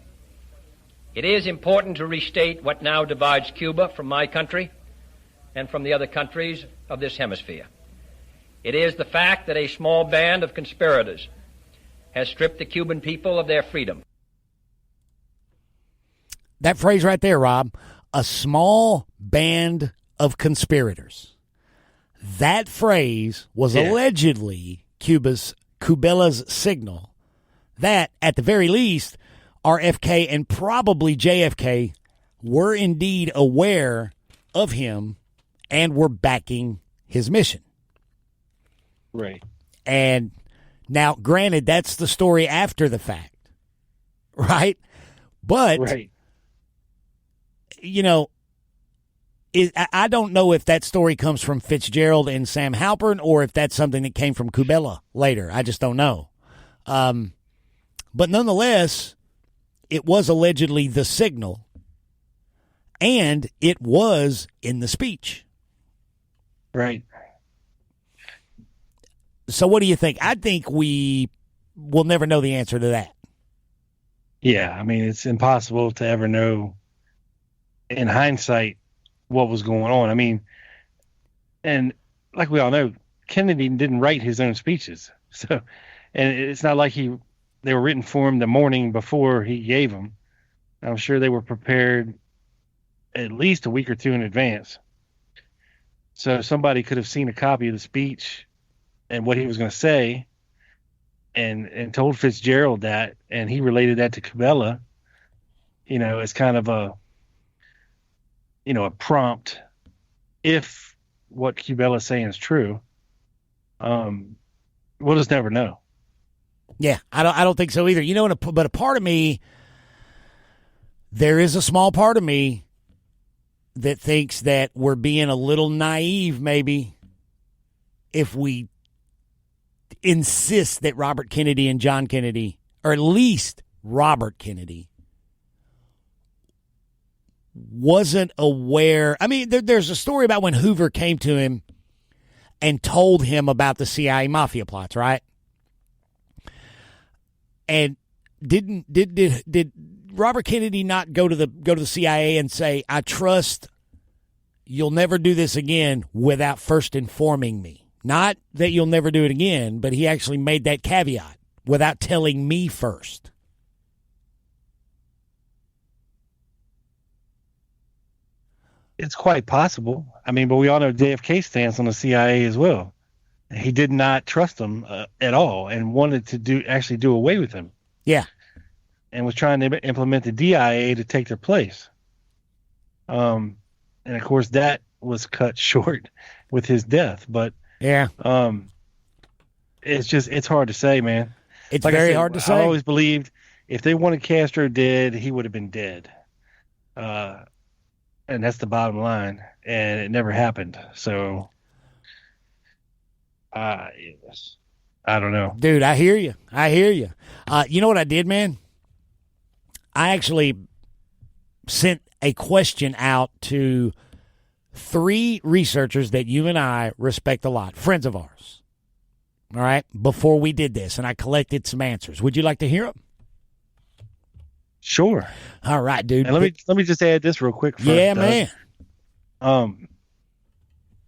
It is important to restate what now divides Cuba from my country and from the other countries of this hemisphere. It is the fact that a small band of conspirators has stripped the Cuban people of their freedom. That phrase right there, Rob, a small band of conspirators. That phrase was allegedly Kubela's signal that, at the very least, RFK and probably JFK were indeed aware of him and were backing his mission. Right. And now, granted, that's the story after the fact, right? But, right. I don't know if that story comes from Fitzgerald and Sam Halpern or if that's something that came from Kubela later. I just don't know. But nonetheless, it was allegedly the signal, and it was in the speech. Right. So what do you think? I think we will never know the answer to that. Yeah, I mean, it's impossible to ever know in hindsight what was going on. I mean, and like we all know, Kennedy didn't write his own speeches. So, and it's not like they were written for him the morning before he gave them. I'm sure they were prepared at least a week or two in advance. So somebody could have seen a copy of the speech and what he was going to say and told Fitzgerald that, and he related that to Kubela, as kind of a prompt, if what Cubella is saying is true, we'll just never know. Yeah, I don't think so either. But a part of me, there is a small part of me that thinks that we're being a little naive, maybe, if we insist that Robert Kennedy and John Kennedy, or at least Robert Kennedy, wasn't aware. I mean, there's a story about when Hoover came to him and told him about the CIA mafia plots, right? And did Robert Kennedy not go to the CIA and say, "I trust you'll never do this again without first informing me"? Not that you'll never do it again, but he actually made that caveat, without telling me first. It's quite possible. I mean, but we all know JFK's stance on the CIA as well. He did not trust them at all and wanted to do away with them. Yeah. And was trying to implement the DIA to take their place. And of course that was cut short with his death. But yeah, it's hard to say, man. It's like very hard to say. I always believed if they wanted Castro dead, he would have been dead. And that's the bottom line. And it never happened. So, yes. I don't know. Dude, I hear you. You know what I did, man? I actually sent a question out to 3 researchers that you and I respect a lot, friends of ours. All right, before we did this, and I collected some answers. Would you like to hear them? Sure. All right, dude. And let me just add this real quick. First, yeah, man.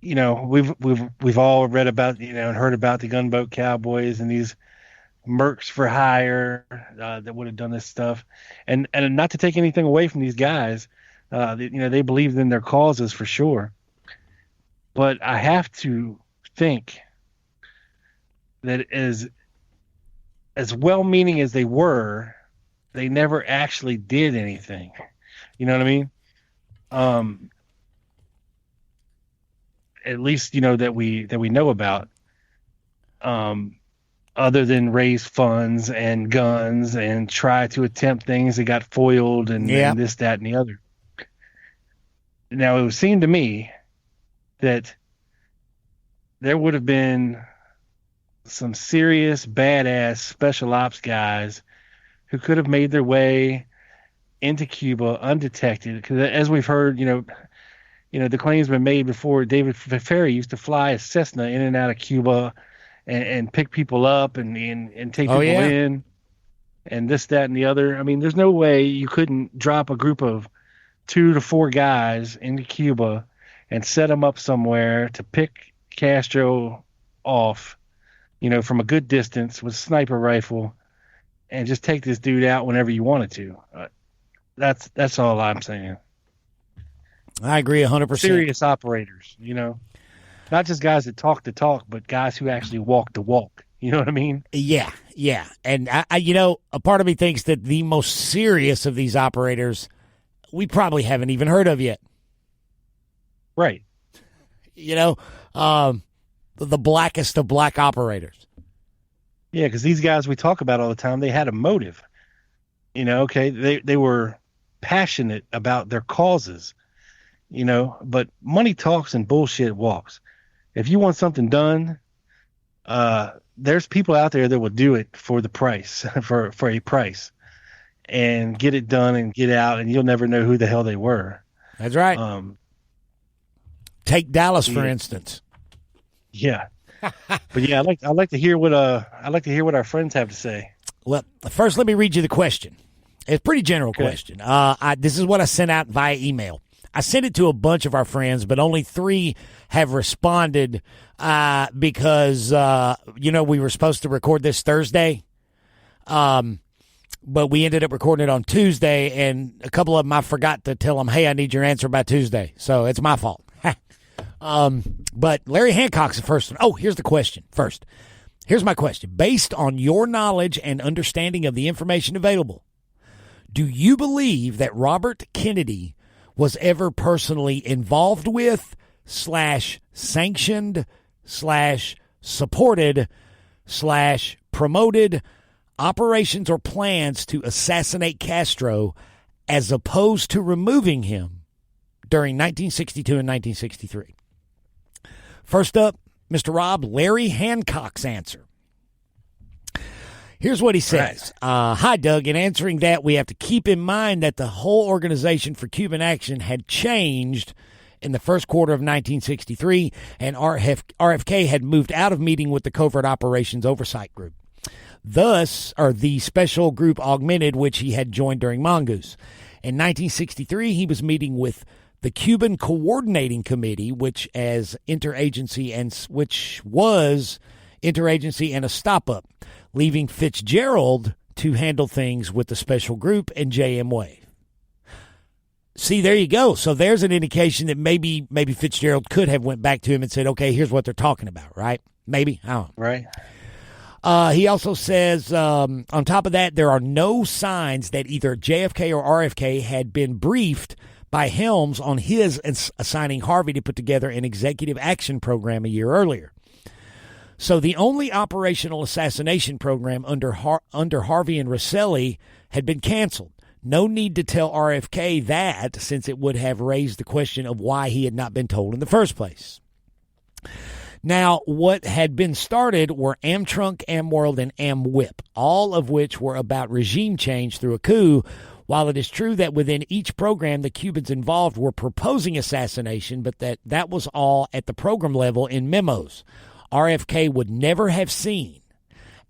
We've all read about and heard about the gunboat cowboys and these mercs for hire that would have done this stuff, and not to take anything away from these guys, they believed in their causes for sure, but I have to think that as well-meaning as they were, they never actually did anything. You know what I mean? At least that we know about. Other than raise funds and guns and try to attempt things that got foiled and this, that, and the other. Now, it would seem to me that there would have been some serious badass special ops guys who could have made their way into Cuba undetected. Because as we've heard, the claims been made before. David Ferry used to fly a Cessna in and out of Cuba and pick people up and take people in and this, that, and the other. I mean, there's no way you couldn't drop a group of 2 to 4 guys into Cuba and set them up somewhere to pick Castro off, from a good distance with a sniper rifle and just take this dude out whenever you wanted to. That's all I'm saying. I agree 100%. Serious operators, not just guys that talk the talk, but guys who actually walk the walk. You know what I mean? Yeah. And I a part of me thinks that the most serious of these operators, we probably haven't even heard of yet. Right. The blackest of black operators. Yeah, because these guys we talk about all the time, they had a motive. They were passionate about their causes. But money talks and bullshit walks. If you want something done, there's people out there that will do it for the price, for a price, and get it done and get out, and you'll never know who the hell they were. That's right. Take Dallas for instance. Yeah, but yeah, I like to hear what our friends have to say. Well, first let me read you the question. It's a pretty general question. This is what I sent out via email. I sent it to a bunch of our friends, but only 3 have responded because, we were supposed to record this Thursday, but we ended up recording it on Tuesday, and a couple of them I forgot to tell them, hey, I need your answer by Tuesday, so it's my fault. But Larry Hancock's the first one. Oh, here's the question first. Here's my question. Based on your knowledge and understanding of the information available, do you believe that Robert Kennedy was ever personally involved with / sanctioned / supported / promoted operations or plans to assassinate Castro as opposed to removing him during 1962 and 1963. First up, Mr. Rob, Larry Hancock's answer. Here's what he says. Hi, Doug. In answering that, we have to keep in mind that the whole organization for Cuban action had changed in the first quarter of 1963, and RFK had moved out of meeting with the Covert Operations Oversight Group. Thus, the special group augmented, which he had joined during Mongoose. In 1963, he was meeting with the Cuban Coordinating Committee, which was interagency and a stop-up, leaving Fitzgerald to handle things with the special group and JM Wave. See, there you go. So there's an indication that maybe Fitzgerald could have went back to him and said, okay, here's what they're talking about, right? Maybe. I don't know. Right. He also says, on top of that, there are no signs that either JFK or RFK had been briefed by Helms on his assigning Harvey to put together an executive action program a year earlier. So the only operational assassination program under Harvey and Rosselli had been canceled. No need to tell RFK that, since it would have raised the question of why he had not been told in the first place. Now, what had been started were Amtrunk, Amworld, and Amwhip, all of which were about regime change through a coup. While it is true that within each program the Cubans involved were proposing assassination, but that was all at the program level in memos RFK would never have seen.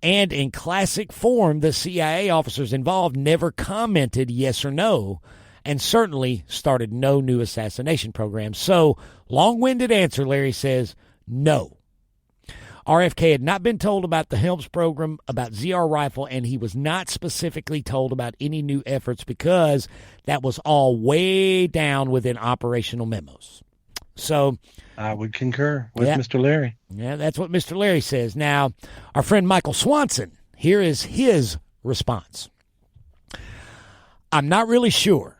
And in classic form, the CIA officers involved never commented yes or no, and certainly started no new assassination programs. So, long-winded answer, Larry says, no. RFK had not been told about the Helms program, about ZR Rifle, and he was not specifically told about any new efforts because that was all way down within operational memos. So I would concur with Mr. Larry. Yeah, that's what Mr. Larry says. Now, our friend Michael Swanson, here is his response. I'm not really sure.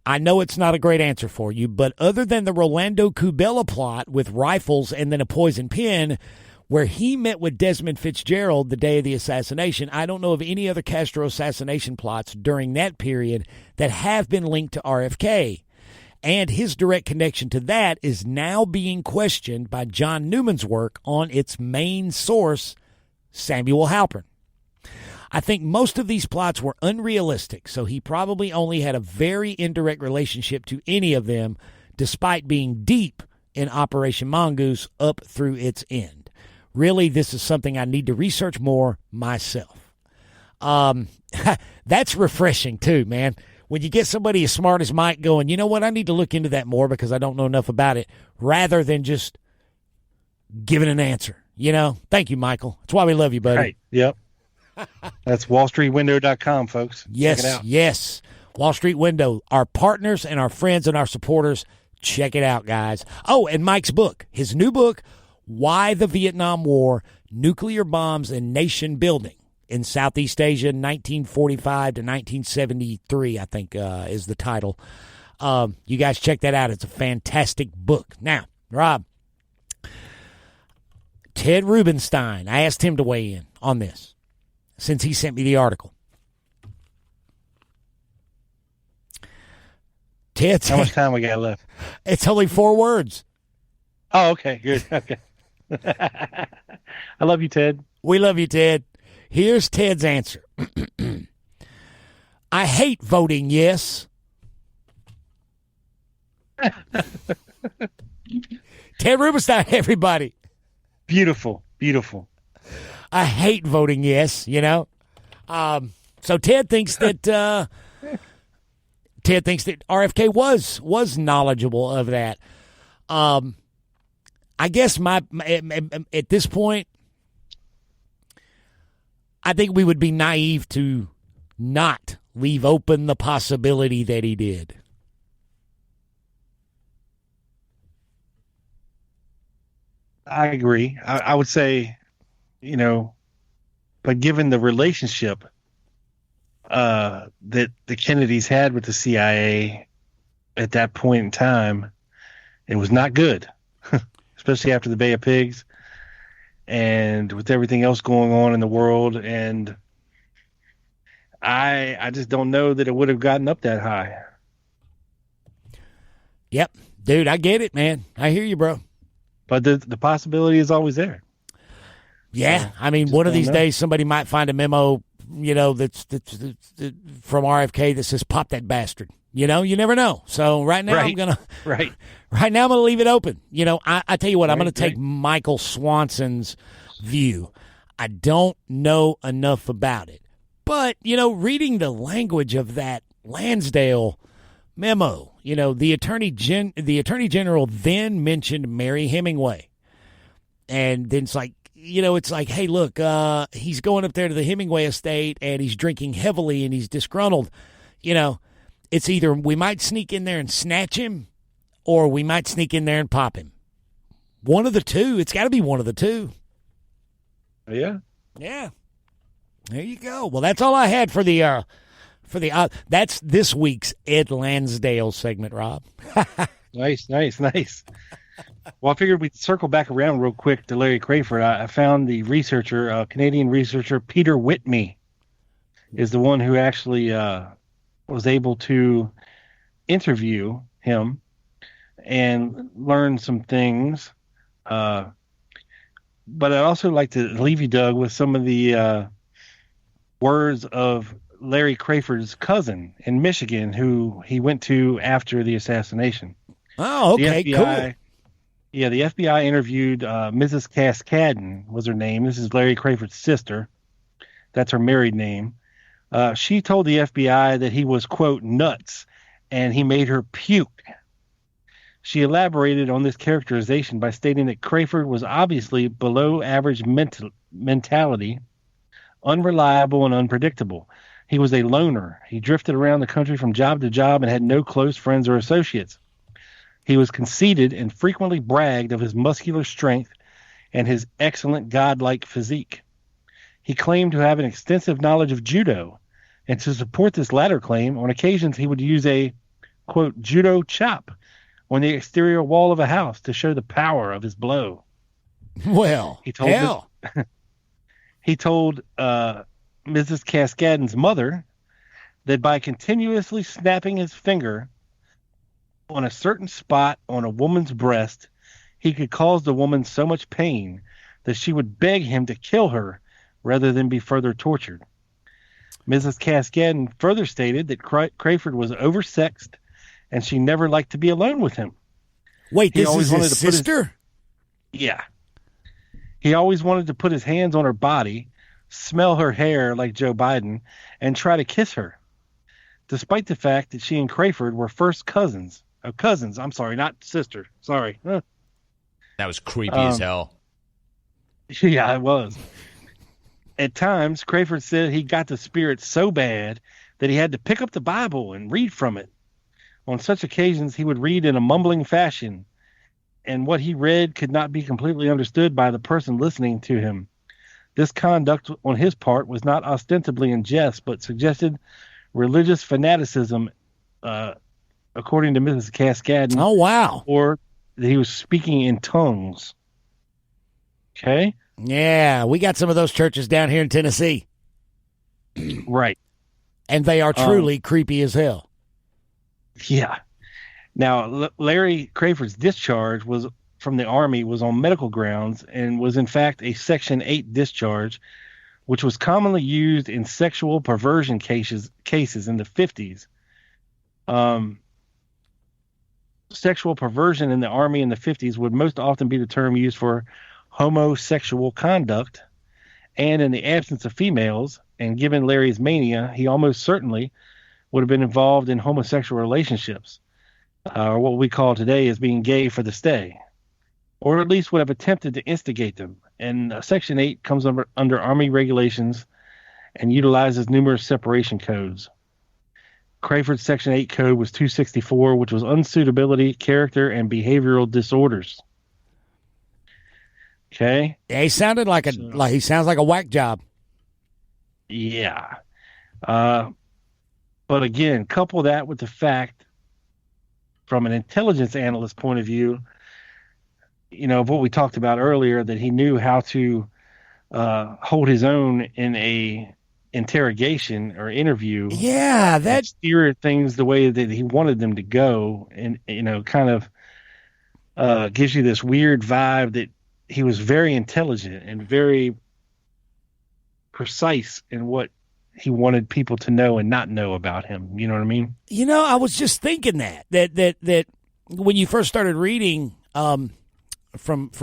I know it's not a great answer for you, but other than the Rolando Kubela plot with rifles and then a poison pen, where he met with Desmond Fitzgerald the day of the assassination, I don't know of any other Castro assassination plots during that period that have been linked to RFK. And his direct connection to that is now being questioned by John Newman's work on its main source, Samuel Halpern. I think most of these plots were unrealistic, so he probably only had a very indirect relationship to any of them, despite being deep in Operation Mongoose up through its end. Really, this is something I need to research more myself. That's refreshing too, man. When you get somebody as smart as Mike going, you know what, I need to look into that more because I don't know enough about it, rather than just giving an answer. You know, thank you, Michael. That's why we love you, buddy. Right. Yep. That's wallstreetwindow.com, folks. Yes, check it out. Yes. Wall Street Window, our partners and our friends and our supporters. Check it out, guys. Oh, and Mike's book, his new book, Why the Vietnam War, Nuclear Bombs and Nation Building in Southeast Asia, 1945 to 1973, I think is the title. You guys check that out. It's a fantastic book. Now, Rob, Ted Rubenstein, I asked him to weigh in on this since he sent me the article. Ted, how much time we got left? It's only 4 words. Oh, okay, good. Okay. I love you, Ted. We love you, Ted. Here's Ted's answer. I hate voting yes. Ted Rubenstein, everybody. Beautiful, beautiful. I hate voting yes, you know. So Ted thinks that RFK was knowledgeable of that. I guess at this point, I think we would be naive to not leave open the possibility that he did. I agree. I would say, you know, but given the relationship that the Kennedys had with the CIA, at that point in time, it was not good, especially after the Bay of Pigs and with everything else going on in the world. And I just don't know that it would have gotten up that high. Yep. Dude, I get it, man. I hear you, bro. But the possibility is always there. Yeah. So, I mean, one of these days somebody might find a memo, that's from RFK that says, pop that bastard. You never know. So right now I'm going to right now I'm going to leave it open. I tell you what, I'm going to take Michael Swanson's view. I don't know enough about it. But, reading the language of that Lansdale memo, the attorney general then mentioned Mary Hemingway. And then it's like, hey, look, he's going up there to the Hemingway estate and he's drinking heavily and he's disgruntled. It's either we might sneak in there and snatch him or we might sneak in there and pop him. One of the two. It's got to be one of the two. Yeah. Yeah. There you go. Well, that's all I had for the that's this week's Ed Lansdale segment, Rob. Nice. Well, I figured we'd circle back around real quick to Larry Crafard. I found the researcher, Canadian researcher Peter Whitney, is the one who actually was able to interview him and learn some things. But I'd also like to leave you, Doug, with some of the words of Larry Crafard's cousin in Michigan, who he went to after the assassination. Oh, okay, cool. Yeah, the FBI interviewed Mrs. Cascadden was her name. This is Larry Crafard's sister. That's her married name. She told the FBI that he was, quote, nuts, and he made her puke. She elaborated on this characterization by stating that Crafard was obviously below average mentality, unreliable and unpredictable. He was a loner. He drifted around the country from job to job and had no close friends or associates. He was conceited and frequently bragged of his muscular strength and his excellent godlike physique. He claimed to have an extensive knowledge of judo, and to support this latter claim, on occasions he would use a, quote, judo chop on the exterior wall of a house to show the power of his blow. Well, he told Mrs. Cascadden's mother that by continuously snapping his finger on a certain spot on a woman's breast, he could cause the woman so much pain that she would beg him to kill her rather than be further tortured. Mrs. Cascadden further stated that Crafard was oversexed and she never liked to be alone with him. Wait, this is his sister? Yeah. He always wanted to put his hands on her body, smell her hair like Joe Biden, and try to kiss her, despite the fact that she and Crafard were first cousins. I'm sorry, not sister. Sorry. That was creepy as hell. Yeah, it was. At times, Crafard said he got the spirit so bad that he had to pick up the Bible and read from it. On such occasions, he would read in a mumbling fashion, and what he read could not be completely understood by the person listening to him. This conduct on his part was not ostensibly in jest, but suggested religious fanaticism, according to Mrs. Cascadden. Oh, wow. Or that he was speaking in tongues. Okay? Yeah, we got some of those churches down here in Tennessee. Right. And they are truly creepy as hell. Yeah. Now, Larry Crafard's discharge from the Army was on medical grounds and was in fact a Section 8 discharge, which was commonly used in sexual perversion cases in the 50s. Sexual perversion in the Army in the 50s would most often be the term used for homosexual conduct, and in the absence of females, and given Larry's mania, he almost certainly would have been involved in homosexual relationships, or what we call today as being gay for the stay, or at least would have attempted to instigate them. And Section 8 comes under Army regulations and utilizes numerous separation codes. Crafard's Section 8 code was 264, which was unsuitability, character, and behavioral disorders. Okay. Yeah, he sounded he sounds like a whack job. Yeah. But again, couple that with the fact from an intelligence analyst point of view, of what we talked about earlier, that he knew how to hold his own in a interrogation or interview. Yeah, that steer things the way that he wanted them to go, and kind of gives you this weird vibe that he was very intelligent and very precise in what he wanted people to know and not know about him. You know what I mean? I was just thinking that when you first started reading from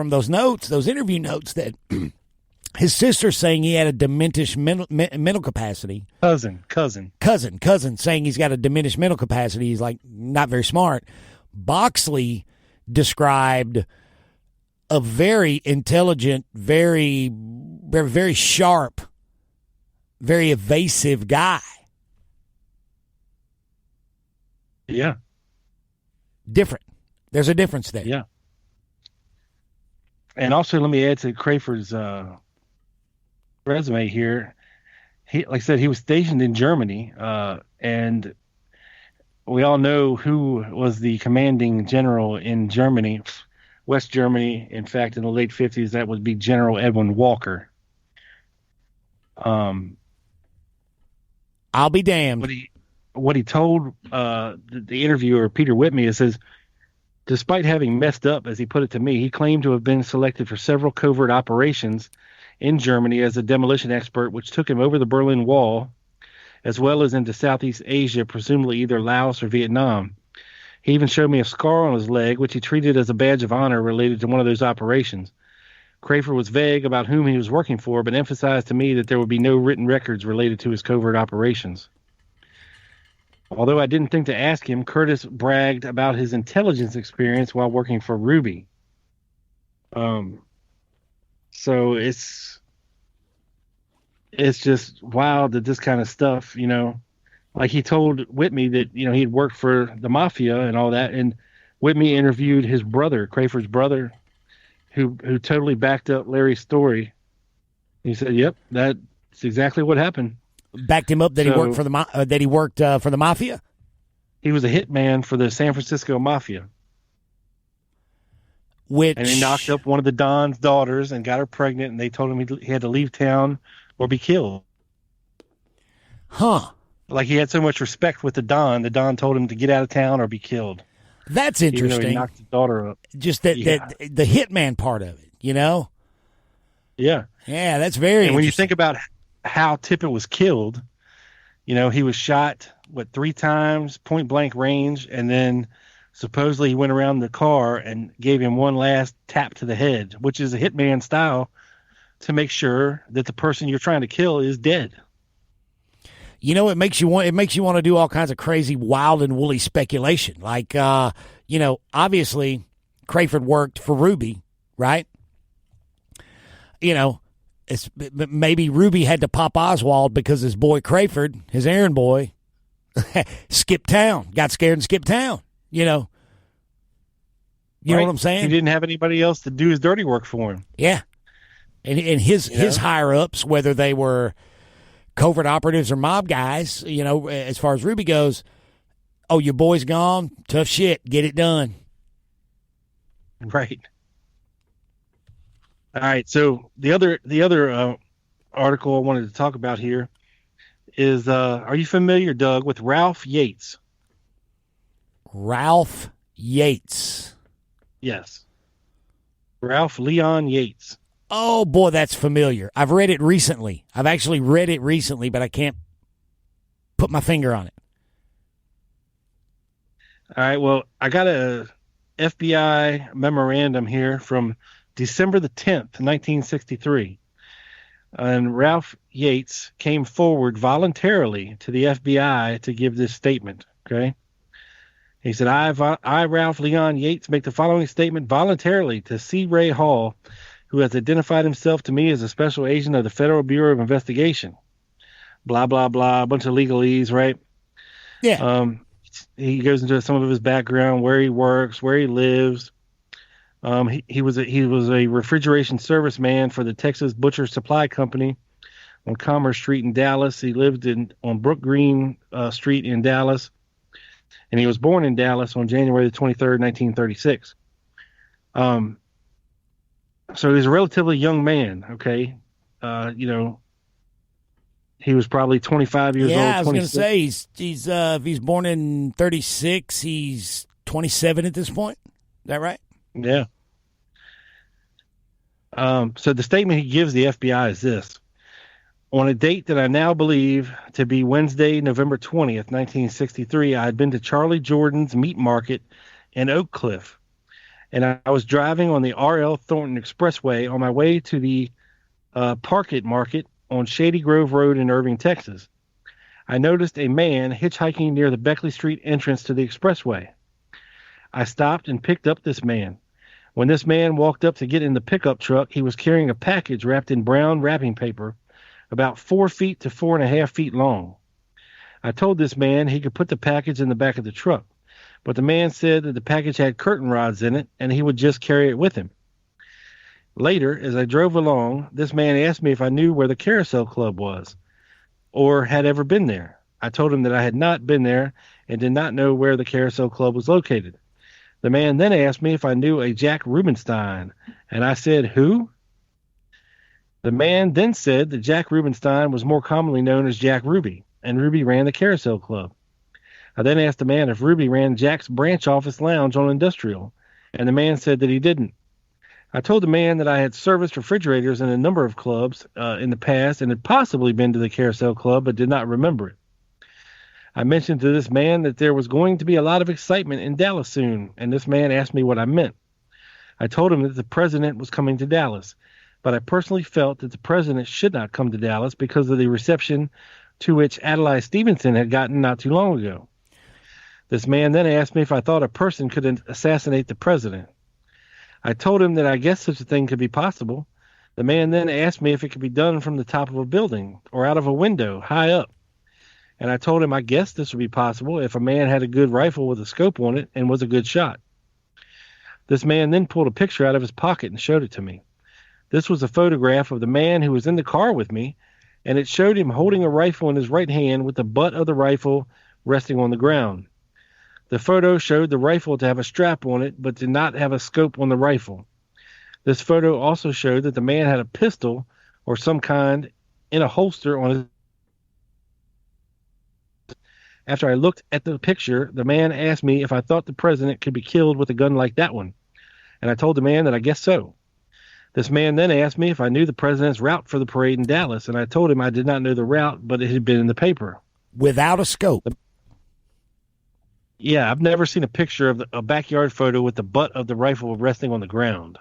those notes, those interview notes, that his sister's saying he had a diminished mental capacity. Cousin saying he's got a diminished mental capacity. He's like not very smart. Boxley described a very intelligent, very, very, very sharp, very evasive guy. Yeah. Different. There's a difference there. Yeah. And also, let me add to Crafard's resume here. Like I said, he was stationed in Germany, and we all know who was the commanding general in Germany, West Germany. In fact, in the late 50s, that would be General Edwin Walker. I'll be damned. What he told the interviewer, Peter Whitney, it says, despite having messed up, as he put it to me, he claimed to have been selected for several covert operations in Germany as a demolition expert, which took him over the Berlin Wall, as well as into Southeast Asia, presumably either Laos or Vietnam. He even showed me a scar on his leg, which he treated as a badge of honor related to one of those operations. Crafard was vague about whom he was working for, but emphasized to me that there would be no written records related to his covert operations. Although I didn't think to ask him, Curtis bragged about his intelligence experience while working for Ruby. So it's just wild that this kind of stuff, like he told Whitney that, he'd worked for the mafia and all that. And Whitney interviewed his brother, Crafard's brother, who totally backed up Larry's story. He said, yep, that's exactly what happened. Backed him up that he worked for the mafia. He was a hitman for the San Francisco mafia. And he knocked up one of the Don's daughters and got her pregnant, and they told him he had to leave town or be killed. Huh. Like he had so much respect with the Don told him to get out of town or be killed. That's interesting. Even though he knocked his daughter up. Just that the hitman part of it, Yeah. Yeah, that's very And when you think about how Tippit was killed, he was shot, 3 times, point blank range, and then supposedly he went around the car and gave him one last tap to the head, which is a hitman style to make sure that the person you're trying to kill is dead. It makes you want to do all kinds of crazy, wild and woolly speculation. Like, obviously Crafard worked for Ruby, right? Maybe Ruby had to pop Oswald because his boy Crafard, his errand boy, skipped town, got scared and skipped town. You know what I'm saying? He didn't have anybody else to do his dirty work for him. Yeah, and his higher ups, whether they were covert operatives or mob guys, as far as Ruby goes, oh, your boy's gone, tough shit, get it done. Right. All right. So the other article I wanted to talk about here is, are you familiar, Doug, with Ralph Yates? Ralph Yates. Yes. Ralph Leon Yates. Oh, boy, that's familiar. I've read it recently. I've actually read it recently, but I can't put my finger on it. All right. Well, I got a FBI memorandum here from December the 10th, 1963. And Ralph Yates came forward voluntarily to the FBI to give this statement. Okay. He said, I, Ralph Leon Yates, make the following statement voluntarily to C. Ray Hall, who has identified himself to me as a special agent of the Federal Bureau of Investigation. Blah, blah, blah, a bunch of legalese, right? Yeah. He goes into some of his background, where he works, where he lives. He was a refrigeration serviceman for the Texas Butcher Supply Company on Commerce Street in Dallas. He lived on Brook Green Street in Dallas. and he was born in Dallas on January the 23rd, 1936. So he's a relatively young man, okay? He was probably 25 years old. Yeah, I was going to 26. say, if he's born in 36, he's 27 at this point. Is that right? Yeah. So the statement he gives the FBI is this. On a date that I now believe to be Wednesday, November 20th, 1963, I had been to Charlie Jordan's Meat Market in Oak Cliff, and I was driving on the R.L. Thornton Expressway on my way to the Parkett Market on Shady Grove Road in Irving, Texas. I noticed a man hitchhiking near the Beckley Street entrance to the expressway. I stopped and picked up this man. When this man walked up to get in the pickup truck, he was carrying a package wrapped in brown wrapping paper, about 4 feet to 4.5 feet long. I told this man he could put the package in the back of the truck, but the man said that the package had curtain rods in it and he would just carry it with him. Later, as I drove along, this man asked me if I knew where the Carousel Club was or had ever been there. I told him that I had not been there and did not know where the Carousel Club was located. The man then asked me if I knew a Jack Rubenstein, and I said, who? The man then said that Jack Rubenstein was more commonly known as Jack Ruby, and Ruby ran the Carousel Club. I then asked the man if Ruby ran Jack's branch office lounge on Industrial, and the man said that he didn't. I told the man that I had serviced refrigerators in a number of clubs in the past and had possibly been to the Carousel Club but did not remember it. I mentioned to this man that there was going to be a lot of excitement in Dallas soon, and this man asked me what I meant. I told him that the president was coming to Dallas, but I personally felt that the president should not come to Dallas because of the reception to which Adlai Stevenson had gotten not too long ago. This man then asked me if I thought a person could assassinate the president. I told him that I guess such a thing could be possible. The man then asked me if it could be done from the top of a building or out of a window high up. And I told him I guess this would be possible if a man had a good rifle with a scope on it and was a good shot. This man then pulled a picture out of his pocket and showed it to me. This was a photograph of the man who was in the car with me, and it showed him holding a rifle in his right hand with the butt of the rifle resting on the ground. The photo showed the rifle to have a strap on it, but did not have a scope on the rifle. This photo also showed that the man had a pistol or some kind in a holster on his. After I looked at the picture, the man asked me if I thought the president could be killed with a gun like that one, and I told the man that I guess so. This man then asked me if I knew the president's route for the parade in Dallas, and I told him I did not know the route, but it had been in the paper. Without a scope. Yeah, I've never seen a picture of a backyard photo with the butt of the rifle resting on the ground.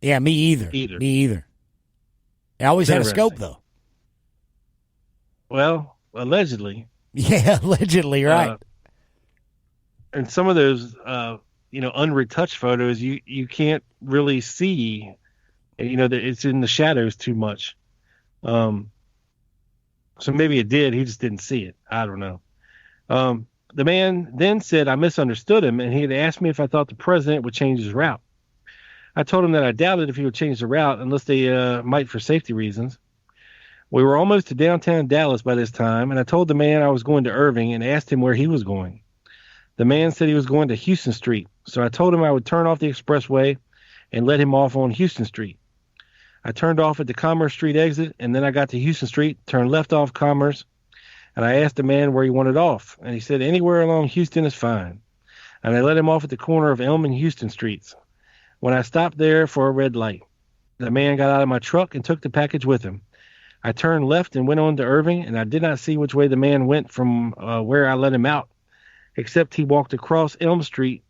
Yeah, me either. Me either. I always had a scope, though. Well, allegedly. Yeah, allegedly, right. And some of those, unretouched photos, you can't really see. It's in the shadows too much. So maybe it did. He just didn't see it. I don't know. The man then said I misunderstood him, and he had asked me if I thought the president would change his route. I told him that I doubted if he would change the route unless they might for safety reasons. We were almost to downtown Dallas by this time, and I told the man I was going to Irving and asked him where he was going. The man said he was going to Houston Street, so I told him I would turn off the expressway and let him off on Houston Street. I turned off at the Commerce Street exit, and then I got to Houston Street, turned left off Commerce, and I asked the man where he wanted off, and he said anywhere along Houston is fine. And I let him off at the corner of Elm and Houston Streets. When I stopped there for a red light, the man got out of my truck and took the package with him. I turned left and went on to Irving, and I did not see which way the man went from where I let him out, except he walked across Elm Street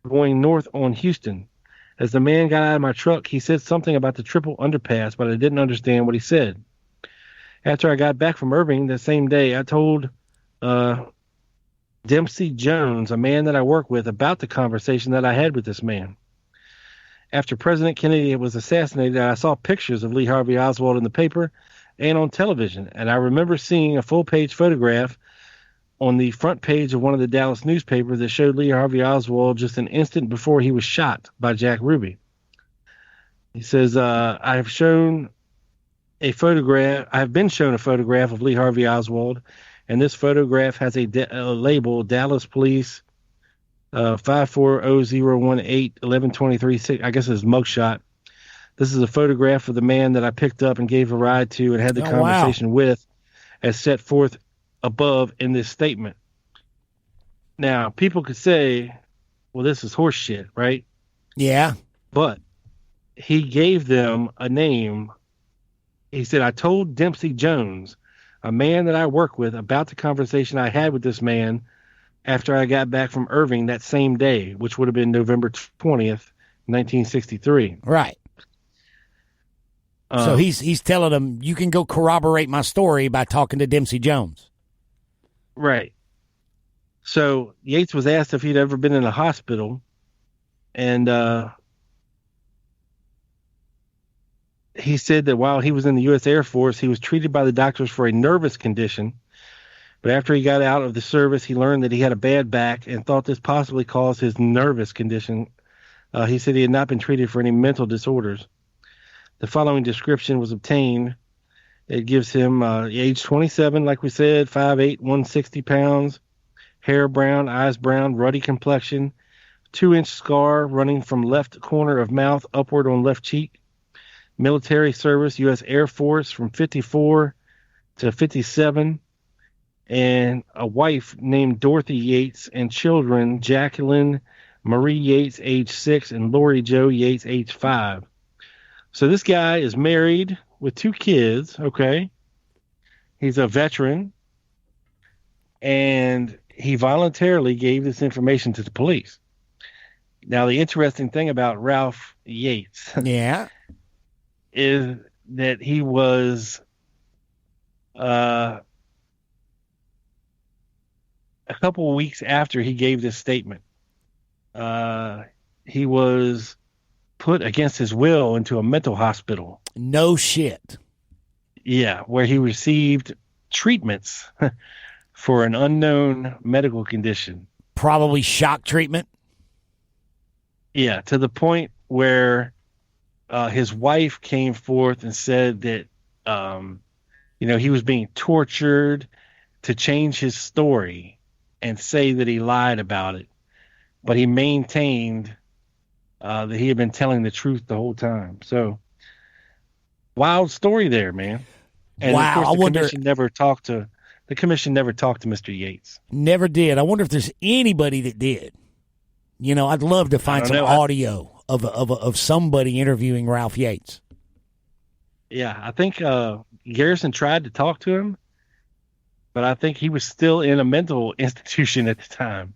going north on Houston. As the man got out of my truck, he said something about the triple underpass, but I didn't understand what he said. After I got back from Irving the same day, I told Dempsey Jones, a man that I work with, about the conversation that I had with this man. After President Kennedy was assassinated, I saw pictures of Lee Harvey Oswald in the paper and on television, and I remember seeing a full-page photograph on the front page of one of the Dallas newspapers that showed Lee Harvey Oswald just an instant before he was shot by Jack Ruby. He says, I have been shown a photograph of Lee Harvey Oswald, and this photograph has a label, Dallas Police 540181123. I guess it's mugshot. This is a photograph of the man that I picked up and gave a ride to and had the conversation with, as set forth above in this statement. Now, people could say, well, this is horse shit, right? Yeah. But he gave them a name. He said, I told Dempsey Jones, a man that I work with, about the conversation I had with this man after I got back from Irving that same day, which would have been November 20th, 1963. Right. So he's telling them, you can go corroborate my story by talking to Dempsey Jones. Right. So Yates was asked if he'd ever been in a hospital, and he said that while he was in the U.S. Air Force, he was treated by the doctors for a nervous condition. But after he got out of the service, he learned that he had a bad back and thought this possibly caused his nervous condition. He said he had not been treated for any mental disorders. The following description was obtained. It gives him age 27, like we said, 5'8", 160 pounds, hair brown, eyes brown, ruddy complexion, 2-inch scar running from left corner of mouth upward on left cheek. Military service, U.S. Air Force from 54 to 57. And a wife named Dorothy Yates, and children, Jacqueline Marie Yates, age 6, and Lori Jo Yates, age 5. So this guy is married with 2 kids, okay? He's a veteran, and he voluntarily gave this information to the police. Now, the interesting thing about Ralph Yates is that he was a couple of weeks after he gave this statement, he was put against his will into a mental hospital. No shit. Yeah, where he received treatments for an unknown medical condition. Probably shock treatment. Yeah, to the point where his wife came forth and said that, he was being tortured to change his story and say that he lied about it. But he maintained that he had been telling the truth the whole time. So, wild story there, man. And wow, of course, the commission never talked to Mr. Yates. Never did. I wonder if there's anybody that did. I'd love to find some audio of somebody interviewing Ralph Yates. Yeah, I think Garrison tried to talk to him, but I think he was still in a mental institution at the time.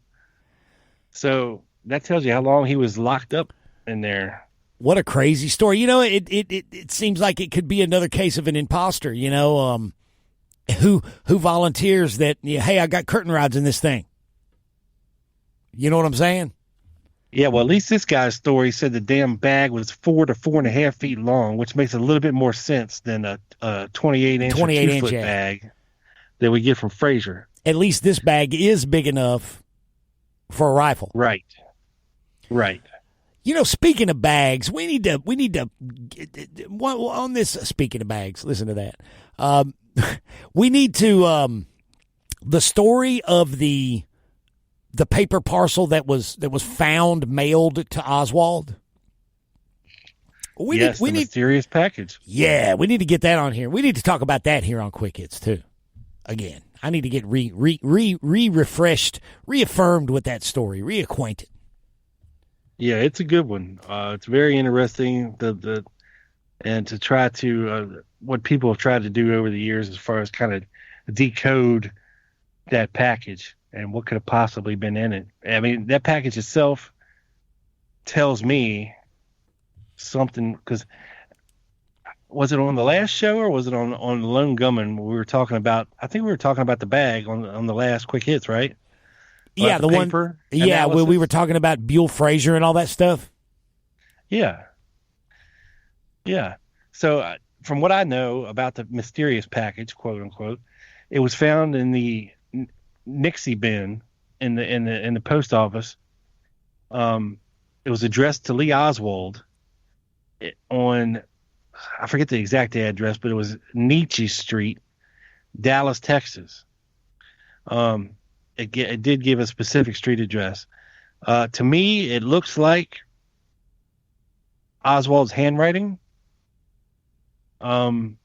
So that tells you how long he was locked up in there. What a crazy story. It seems like it could be another case of an imposter, who volunteers that, hey, I got curtain rods in this thing. You know what I'm saying? Yeah, well, at least this guy's story said the damn bag was 4 to 4.5 feet long, which makes a little bit more sense than a 28-inch or 2-foot bag that we get from Frazier. At least this bag is big enough for a rifle. Right. Speaking of bags, we need to on this. Speaking of bags, listen to that. We need to the story of the paper parcel that was found mailed to Oswald. The mysterious package. Yeah, we need to get that on here. We need to talk about that here on Quick Hits too. Again, I need to get refreshed, reaffirmed with that story, reacquainted. Yeah, it's a good one. It's very interesting. And to try to what people have tried to do over the years as far as kind of decode that package and what could have possibly been in it. I mean, that package itself tells me something, because was it on the last show or was it on Lone Gunman? We were talking about, I think we were talking about the bag on the last Quick Hits, right? Yeah, the one. Yeah, when we were talking about Buell Frazier and all that stuff. Yeah. So from what I know about the mysterious package, quote unquote, it was found in the Nixie bin in the post office. It was addressed to Lee Oswald on, I forget the exact address, but it was Nietzsche Street, Dallas, Texas. It did give a specific street address. To me, it looks like Oswald's handwriting. And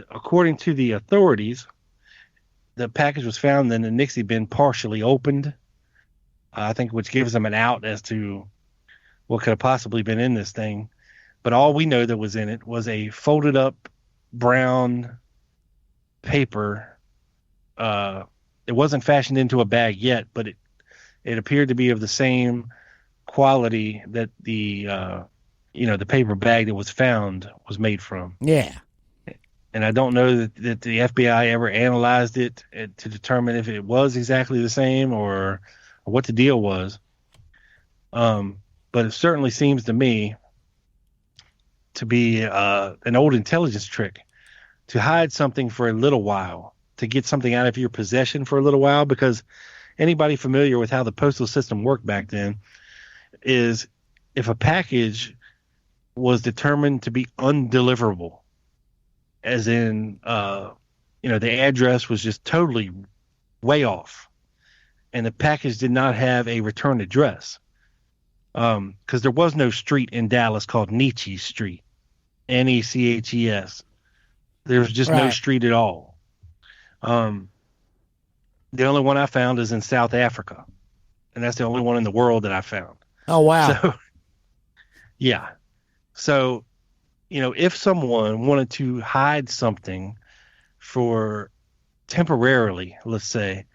according to the authorities, the package was found in the Nixie bin partially opened. I think which gives them an out as to what could have possibly been in this thing. But all we know that was in it was a folded up brown paper. It wasn't fashioned into a bag yet, but it appeared to be of the same quality that the paper bag that was found was made from. Yeah. And I don't know that the FBI ever analyzed it to determine if it was exactly the same or what the deal was. But it certainly seems to me to be an old intelligence trick to hide something for a little while, to get something out of your possession for a little while, because anybody familiar with how the postal system worked back then is if a package was determined to be undeliverable, as in, the address was just totally way off, and the package did not have a return address, because there was no street in Dallas called Nietzsche Street, Neches. There's just no street at all. The only one I found is in South Africa, and that's the only one in the world that I found. Oh, wow. So, yeah. So, if someone wanted to hide something for temporarily, let's say,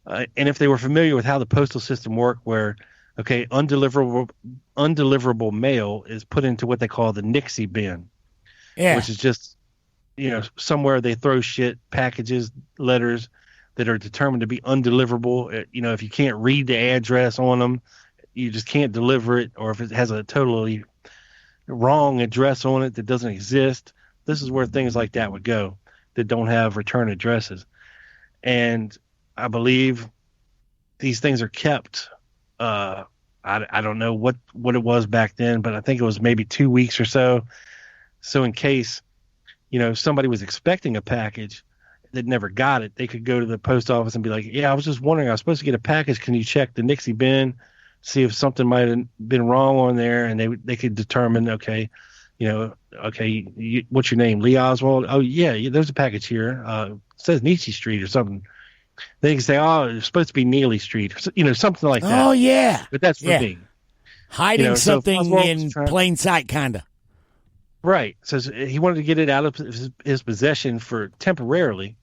and if they were familiar with how the postal system worked, where, okay, undeliverable mail is put into what they call the Nixie bin, which is just, somewhere they throw packages, letters that are determined to be undeliverable. If you can't read the address on them, you just can't deliver it, or if it has a totally wrong address on it that doesn't exist, this is where things like that would go that don't have return addresses. And I believe these things are kept. I don't know what it was back then, but I think it was maybe 2 weeks or so. So in case, somebody was expecting a package that never got it, they could go to the post office and be like, yeah, I was just wondering, I was supposed to get a package. Can you check the Nixie bin, see if something might have been wrong on there? And they could determine, what's your name? Lee Oswald? Oh, yeah, there's a package here. It says Nietzsche Street or something. They can say, oh, it's supposed to be Neely Street, something like that. Oh, yeah. But that's for me. Hiding something in plain sight, kind of. Right. So he wanted to get it out of his possession for temporarily.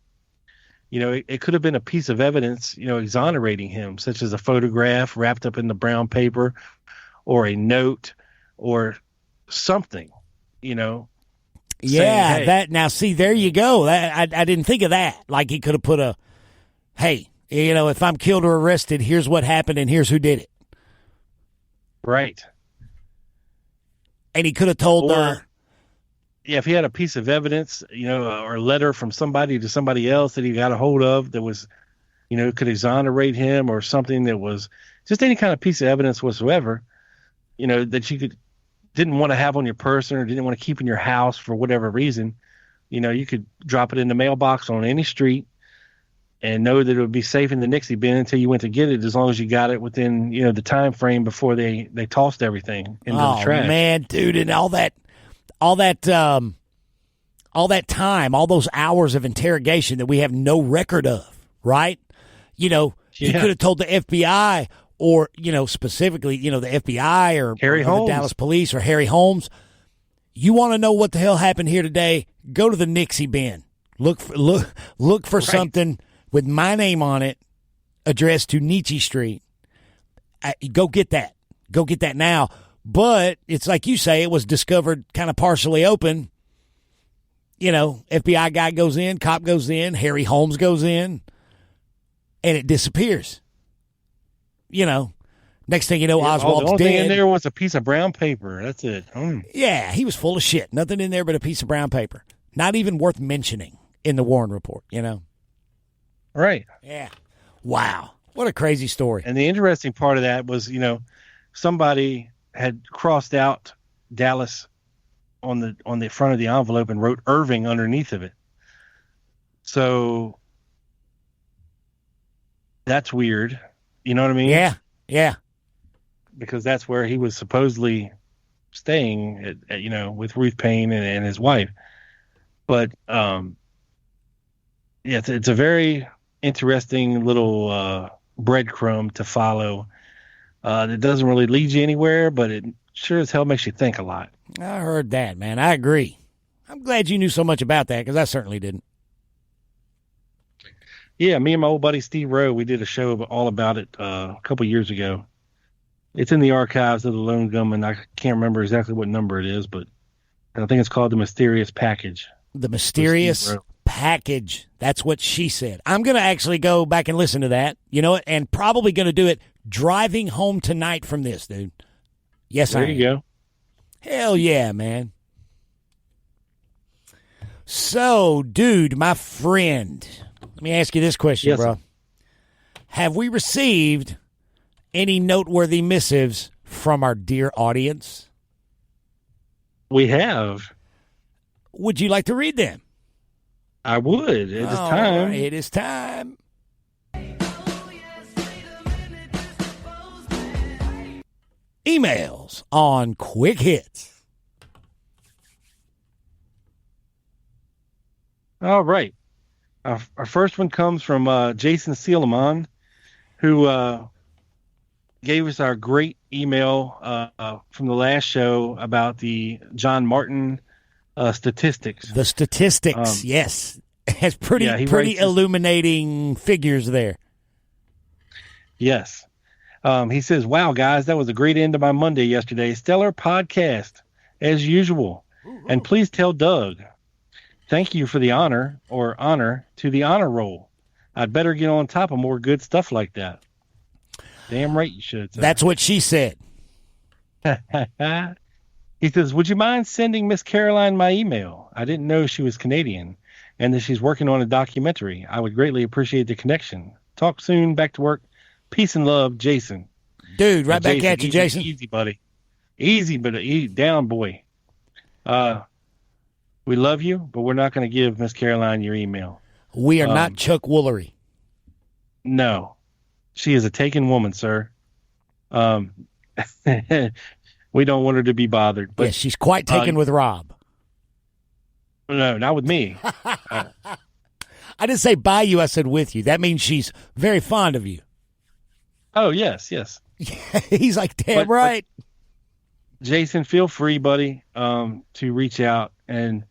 It could have been a piece of evidence, exonerating him, such as a photograph wrapped up in the brown paper, or a note, or something, Yeah, saying, hey. that. Now, see, there you go. I didn't think of that. Like he could have put hey, if I'm killed or arrested, here's what happened and here's who did it. Right. And he could have told if he had a piece of evidence, or a letter from somebody to somebody else that he got a hold of that was, could exonerate him, or something that was just any kind of piece of evidence whatsoever, that you didn't want to have on your person or didn't want to keep in your house for whatever reason, you could drop it in the mailbox on any street and know that it would be safe in the Nixie bin until you went to get it, as long as you got it within, the time frame before they tossed everything into the trash. Oh, man, dude, and all that time, all those hours of interrogation that we have no record of, right? He could have told the FBI, or, specifically, the FBI or Harry Holmes, the Dallas Police, or Harry Holmes. You want to know what the hell happened here today? Go to the Nixie bin. Look for something with my name on it, addressed to Nietzsche Street. Go get that. Go get that now. But it's like you say, it was discovered kind of partially open. FBI guy goes in, cop goes in, Harry Holmes goes in, and it disappears. Next thing you know, Oswald's the only dead. thing in there was a piece of brown paper. That's it. Yeah, he was full of shit. Nothing in there but a piece of brown paper. Not even worth mentioning in the Warren report, Right. Yeah. Wow. What a crazy story. And the interesting part of that was, somebody had crossed out Dallas on the front of the envelope and wrote Irving underneath of it. So that's weird. You know what I mean? Yeah. Because that's where he was supposedly staying with Ruth Payne and his wife. But it's a very interesting little breadcrumb to follow. That doesn't really lead you anywhere, but it sure as hell makes you think a lot. I heard that, man. I agree. I'm glad you knew so much about that, because I certainly didn't. Yeah, me and my old buddy Steve Rowe, we did a show all about it a couple years ago. It's in the archives of the Lone Gunman. I can't remember exactly what number it is, but I think it's called The Mysterious Package. The Mysterious Package. That's what she said. I'm going to actually go back and listen to that, and probably going to do it driving home tonight from this, dude. Yes, there you go. Hell yeah, man. So, dude, my friend, let me ask you this question, yes, bro. Sir. Have we received any noteworthy missives from our dear audience? We have. Would you like to read them? I would. It is time. It is time. Emails on Quick Hits. All right. Our first one comes from Jason Seeleman, who gave us our great email from the last show about the John Martin statistics. The statistics, yes. It has pretty illuminating figures there. Yes. He says, wow, guys, that was a great end to my Monday yesterday. Stellar podcast, as usual. Ooh. And please tell Doug, thank you for the honor to the honor roll. I'd better get on top of more good stuff like that. Damn right you should. Sir. That's what she said. He says, would you mind sending Miss Caroline my email? I didn't know she was Canadian and that she's working on a documentary. I would greatly appreciate the connection. Talk soon. Back to work. Peace and love, Jason. Dude, right back at you, Jason. Easy, buddy. Easy, but down, boy. We love you, but we're not going to give Miss Caroline your email. We are not Chuck Woolery. No. She is a taken woman, sir. We don't want her to be bothered. But, yes, she's quite taken with Rob. No, not with me. I didn't say by you, I said with you. That means she's very fond of you. Oh, yes. He's like, damn right. But Jason, feel free, buddy, to reach out. And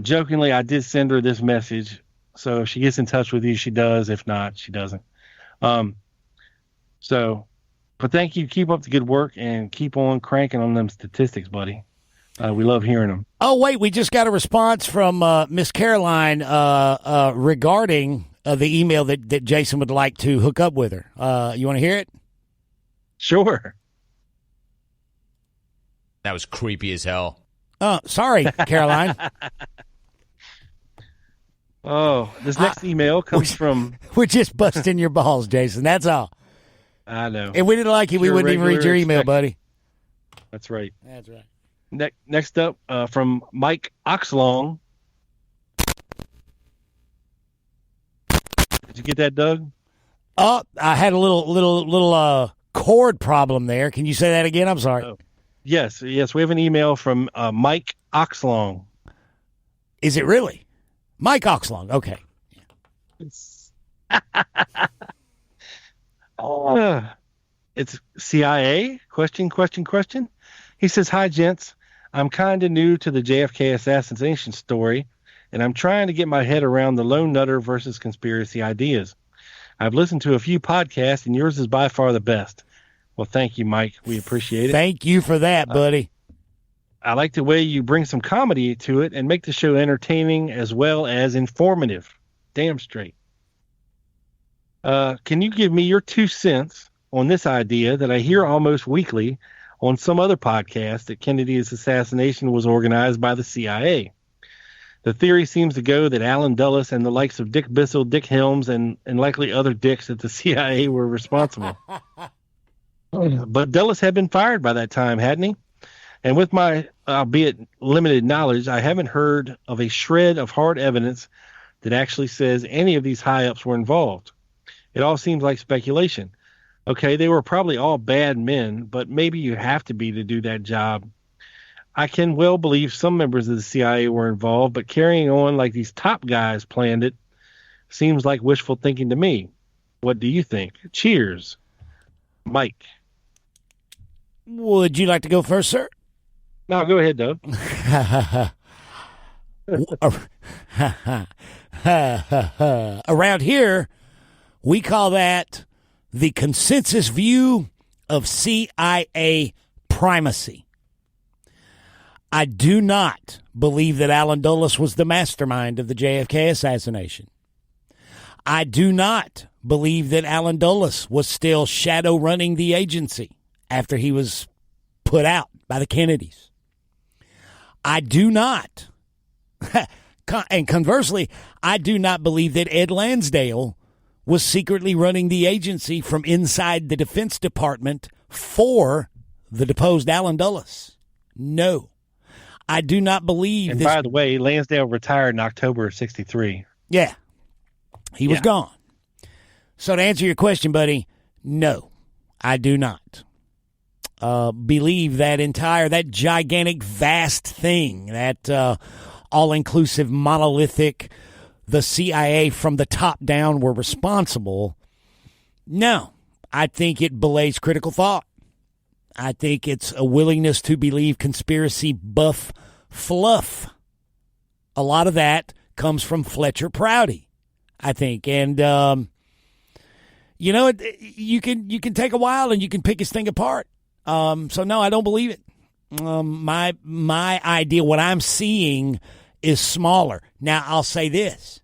jokingly, I did send her this message. So if she gets in touch with you, she does. If not, she doesn't. But thank you. Keep up the good work and keep on cranking on them statistics, buddy. We love hearing them. Oh, wait, we just got a response from Miss Caroline regarding the email that Jason would like to hook up with her. You want to hear it? Sure. That was creepy as hell. Sorry, Caroline. This next email comes from... We're just busting your balls, Jason. That's all. I know. If we didn't like it, we wouldn't even read your email, buddy. That's right. That's right. Next up, from Mike Oxlong. Did you get that, Doug? I had a little chord problem there. Can you say that again? I'm sorry. Oh. Yes. We have an email from Mike Oxlong. Is it really? Mike Oxlong. Okay. It's CIA? Question. He says, hi, gents. I'm kind of new to the JFK assassination story, and I'm trying to get my head around the lone nutter versus conspiracy ideas. I've listened to a few podcasts, and yours is by far the best. Well, thank you, Mike. We appreciate it. Thank you for that, buddy. I like the way you bring some comedy to it and make the show entertaining as well as informative. Damn straight. Can you give me your 2 cents on this idea that I hear almost weekly on some other podcast that Kennedy's assassination was organized by the CIA? The theory seems to go that Allen Dulles and the likes of Dick Bissell, Dick Helms, and likely other dicks at the CIA were responsible. But Dulles had been fired by that time, hadn't he? And with my, albeit limited knowledge, I haven't heard of a shred of hard evidence that actually says any of these high-ups were involved. It all seems like speculation. Okay, they were probably all bad men, but maybe you have to be to do that job. I can well believe some members of the CIA were involved, but carrying on like these top guys planned it seems like wishful thinking to me. What do you think? Cheers. Mike. Would you like to go first, sir? No, go ahead, Doug. Around here, we call that the consensus view of CIA primacy. I do not believe that Allen Dulles was the mastermind of the JFK assassination. I do not believe that Allen Dulles was still shadow running the agency after he was put out by the Kennedys. I do not, and conversely, I do not believe that Ed Lansdale was secretly running the agency from inside the Defense Department for the deposed Allen Dulles. No. I do not believe and this. By the way, Lansdale retired in October of 1963. Yeah. He was gone. So to answer your question, buddy, no, I do not believe that gigantic, vast thing, that all-inclusive, monolithic, the CIA from the top down were responsible. No, I think it belays critical thought. I think it's a willingness to believe conspiracy buff fluff. A lot of that comes from Fletcher Prouty, I think. And, you can take a while and you can pick his thing apart. So, no, I don't believe it. My idea, what I'm seeing is smaller. Now, I'll say this.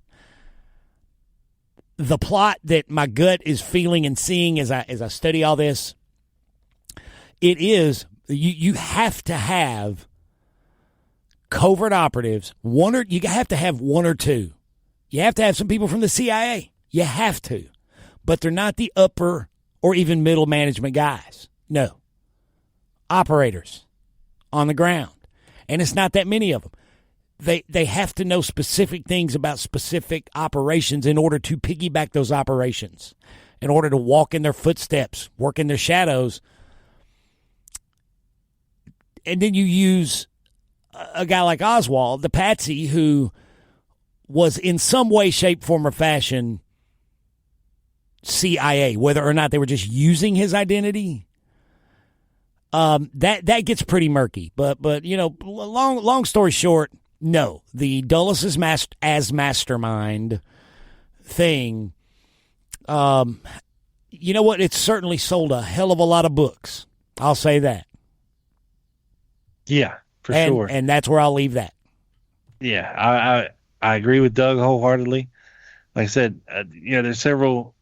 The plot that my gut is feeling and seeing as I study all this, it is, you have to have covert operatives. You have to have one or two. You have to have some people from the CIA. You have to. But they're not the upper or even middle management guys. No. Operators on the ground. And it's not that many of them. They have to know specific things about specific operations in order to piggyback those operations, in order to walk in their footsteps, work in their shadows. And then you use a guy like Oswald, the patsy, who was in some way, shape, form, or fashion CIA, whether or not they were just using his identity. That gets pretty murky. But long story short, no, the Dulles as mastermind thing. You know what? It's certainly sold a hell of a lot of books. I'll say that. Yeah, for sure. And that's where I'll leave that. Yeah, I agree with Doug wholeheartedly. Like I said, there's several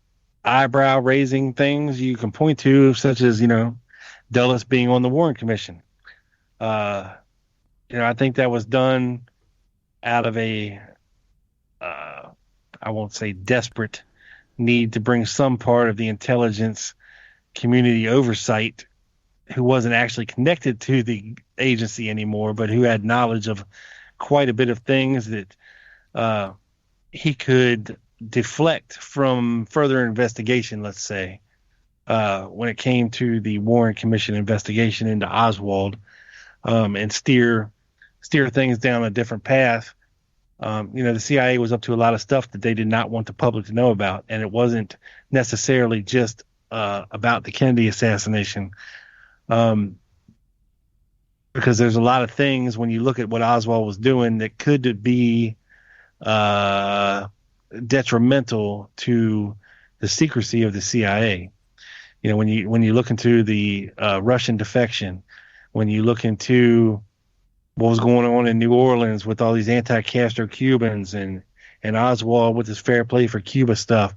eyebrow-raising things you can point to, such as, Dulles being on the Warren Commission. I think that was done out of a, I won't say desperate need to bring some part of the intelligence community oversight who wasn't actually connected to the agency anymore, but who had knowledge of quite a bit of things that he could deflect from further investigation, let's say, when it came to the Warren Commission investigation into Oswald, and steer things down a different path. The CIA was up to a lot of stuff that they did not want the public to know about, and it wasn't necessarily just about the Kennedy assassination. Because there's a lot of things when you look at what Oswald was doing that could be detrimental to the secrecy of the CIA. When you look into the Russian defection, when you look into what was going on in New Orleans with all these anti-Castro Cubans and Oswald with his fair play for Cuba stuff,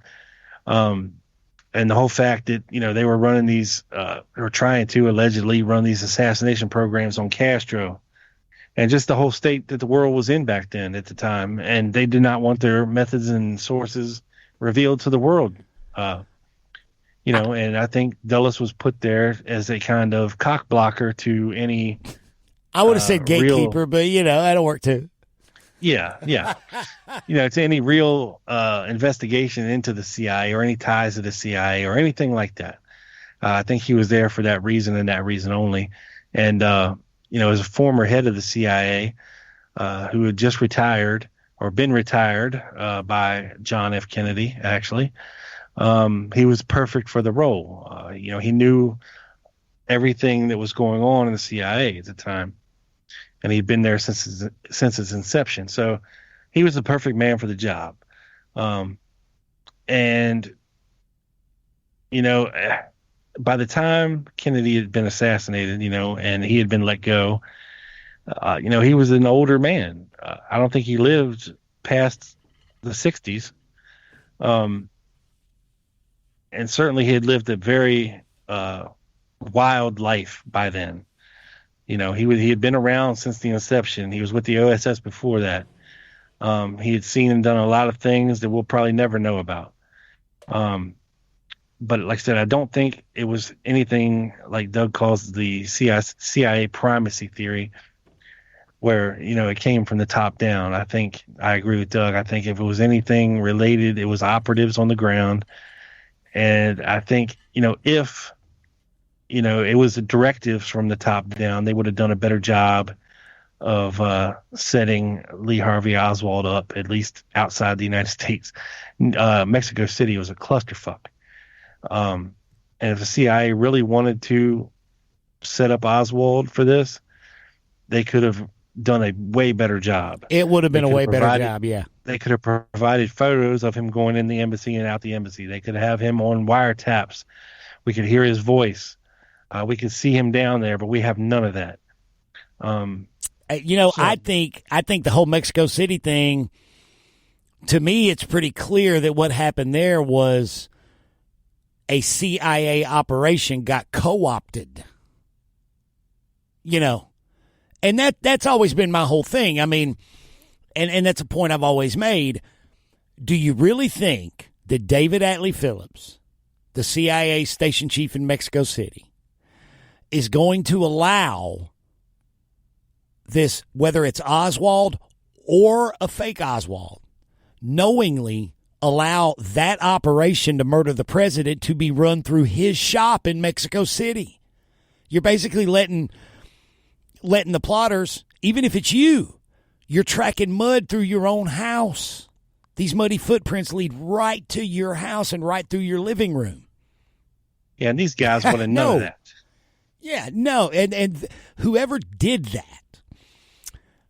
and the whole fact that they were running these or trying to allegedly run these assassination programs on Castro, and just the whole state that the world was in back then at the time, and they did not want their methods and sources revealed to the world. And I think Dulles was put there as a kind of cock blocker to any. I would have said gatekeeper, but that'll work too. Yeah. To any real investigation into the CIA or any ties to the CIA or anything like that. I think he was there for that reason and that reason only. And, as a former head of the CIA who had just retired or been retired by John F. Kennedy, actually, he was perfect for the role. He knew everything that was going on in the CIA at the time. And he'd been there since its inception. So he was the perfect man for the job. By the time Kennedy had been assassinated, and he had been let go, he was an older man. I don't think he lived past the 60s. And certainly he had lived a very wild life by then. He had been around since the inception. He was with the OSS before that. He had seen and done a lot of things that we'll probably never know about. But like I said, I don't think it was anything like Doug calls the CIA primacy theory, where, it came from the top down. I think I agree with Doug. I think if it was anything related, it was operatives on the ground. And I think, if it was the directives from the top down, they would have done a better job of setting Lee Harvey Oswald up, at least outside the United States. Mexico City was a clusterfuck. And if the CIA really wanted to set up Oswald for this, they could have done a way better job. It would have been a way better job, yeah. They could have provided photos of him going in the embassy and out the embassy. They could have him on wiretaps. We could hear his voice. We could see him down there, but we have none of that. I think the whole Mexico City thing, to me, it's pretty clear that what happened there was a CIA operation got co-opted. And that's always been my whole thing. I mean, and that's a point I've always made. Do you really think that David Atlee Phillips, the CIA station chief in Mexico City, is going to allow this, whether it's Oswald or a fake Oswald, knowingly allow that operation to murder the president to be run through his shop in Mexico City? You're basically letting the plotters, even if it's you're tracking mud through your own house. These muddy footprints lead right to your house and right through your living room. Yeah, and these guys want to know that. Yeah, no, and whoever did that,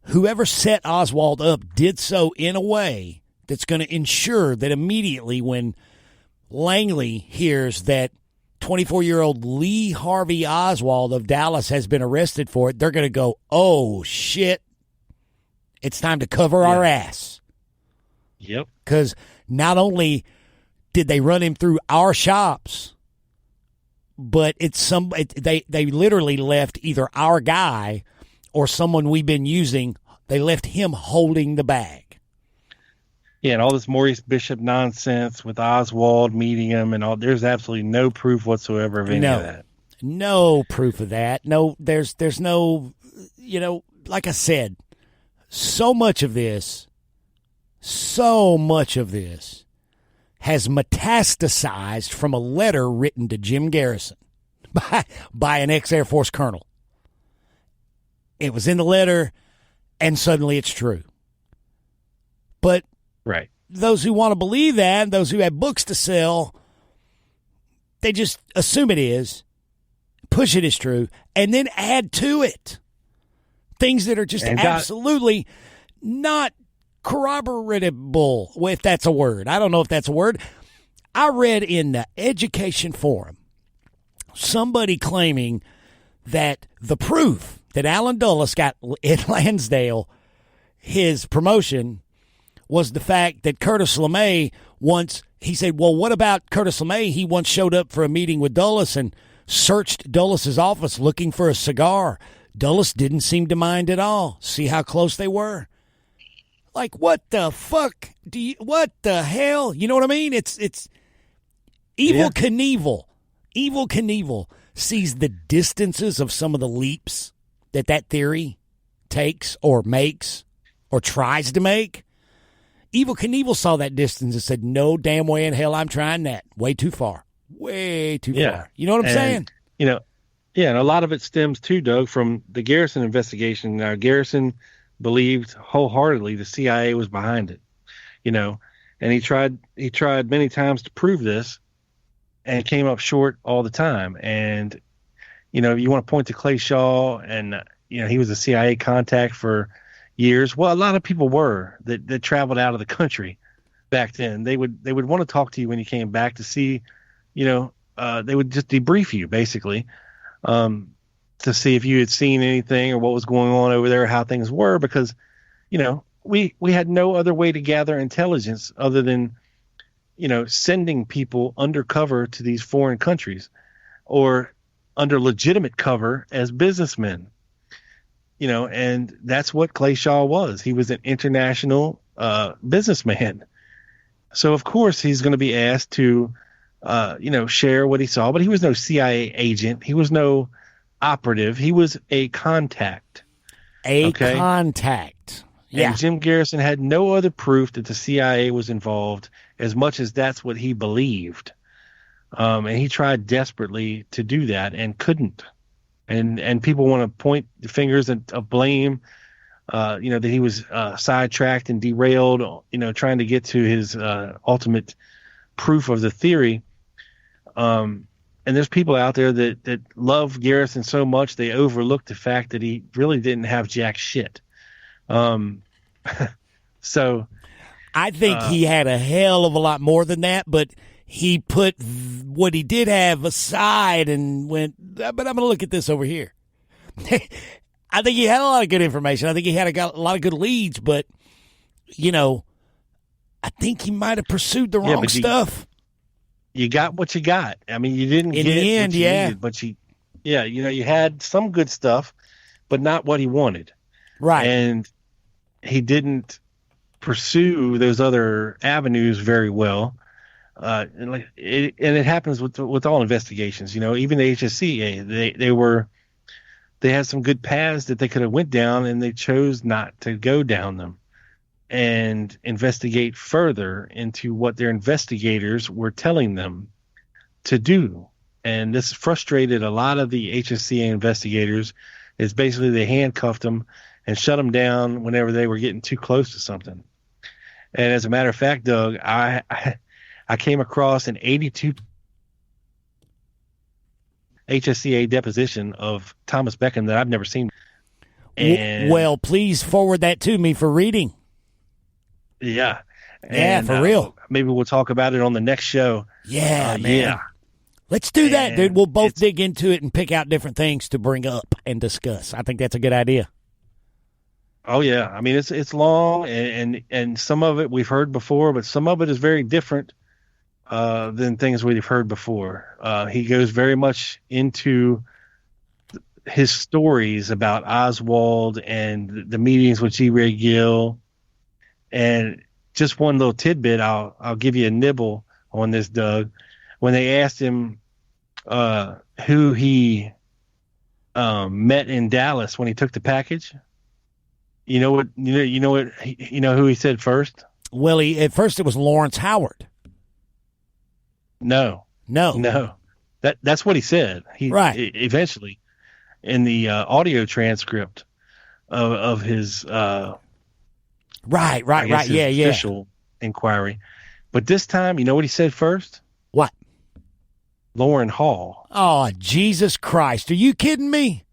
whoever set Oswald up, did so in a way that's going to ensure that immediately when Langley hears that 24-year-old Lee Harvey Oswald of Dallas has been arrested for it, they're going to go, oh, shit, it's time to cover our ass. Yep. Because not only did they run him through our shops, but they literally left either our guy or someone we've been using, they left him holding the bag. Yeah, and all this Maurice Bishop nonsense with Oswald meeting him and all, there's absolutely no proof whatsoever of any of that. No proof of that. No, there's no, like I said, so much of this has metastasized from a letter written to Jim Garrison by an ex-Air Force colonel. It was in the letter, and suddenly it's true. But right, those who want to believe that, those who have books to sell, they just assume it is, push it as true, and then add to it things that are just absolutely not corroboratable, if that's a word. I don't know if that's a word. I read in the Education Forum somebody claiming that the proof that Alan Dulles got in Lansdale his promotion was the fact that Curtis LeMay once, he said, well, what about Curtis LeMay? He once showed up for a meeting with Dulles and searched Dulles' office looking for a cigar. Dulles didn't seem to mind at all. See how close they were? Like, what the fuck? What the hell? You know what I mean? It's Evil Knievel. Evil Knievel sees the distances of some of the leaps that theory takes or makes. or tries to make. Evel Knievel saw that distance and said, no damn way in hell I'm trying that. Way too far. Way too far. You know what I'm saying? And a lot of it stems too, Doug, from the Garrison investigation. Garrison believed wholeheartedly the CIA was behind it, and he tried many times to prove this and came up short all the time. And, you want to point to Clay Shaw and, he was a CIA contact for years. Well, a lot of people were that traveled out of the country back then. They would want to talk to you when you came back to see, they would just debrief you basically, to see if you had seen anything or what was going on over there, how things were, because, we had no other way to gather intelligence other than, sending people undercover to these foreign countries or under legitimate cover as businessmen, and that's what Clay Shaw was. He was an international businessman. So of course he's going to be asked to, share what he saw, but he was no CIA agent. He was no operative. He was a contact. Contact. Yeah. And Jim Garrison had no other proof that the CIA was involved, as much as that's what he believed. And he tried desperately to do that and couldn't. And people want to point the fingers of blame, that he was sidetracked and derailed, trying to get to his ultimate proof of the theory. And there's people out there that love Garrison so much they overlook the fact that he really didn't have jack shit. So I think he had a hell of a lot more than that, but he put what he did have aside and went, but I'm going to look at this over here. I think he had a lot of good information. I think he had a lot of good leads, but, I think he might have pursued the wrong stuff. You got what you got. I mean, you didn't in get the end, what you needed, but you had some good stuff, but not what he wanted. Right. And he didn't pursue those other avenues very well. And it happens with all investigations, even the HSC, they had some good paths that they could have went down, and they chose not to go down them and investigate further into what their investigators were telling them to do. And this frustrated a lot of the HSCA investigators. Is basically they handcuffed them and shut them down whenever they were getting too close to something. And as a matter of fact, Doug, I came across an 82 HSCA deposition of Thomas Beckham that I've never seen. And well, please forward that to me for reading. Yeah. Yeah, for real. Maybe we'll talk about it on the next show. Yeah, man. Yeah. Let's do that, dude. We'll both dig into it and pick out different things to bring up and discuss. I think that's a good idea. Oh yeah, I mean it's long and some of it we've heard before, but some of it is very different than things we've heard before. He goes very much into his stories about Oswald and the meetings with G. Ray Gill. And just one little tidbit, I'll give you a nibble on this, Doug. When they asked him who he met in Dallas when he took the package, you know who he said first? Well, at first it was Lawrence Howard. No. That's what he said. Right. Eventually, in the audio transcript of his right. official inquiry, but this time, you know what he said first? What? Lauren Hall. Oh, Jesus Christ! Are you kidding me?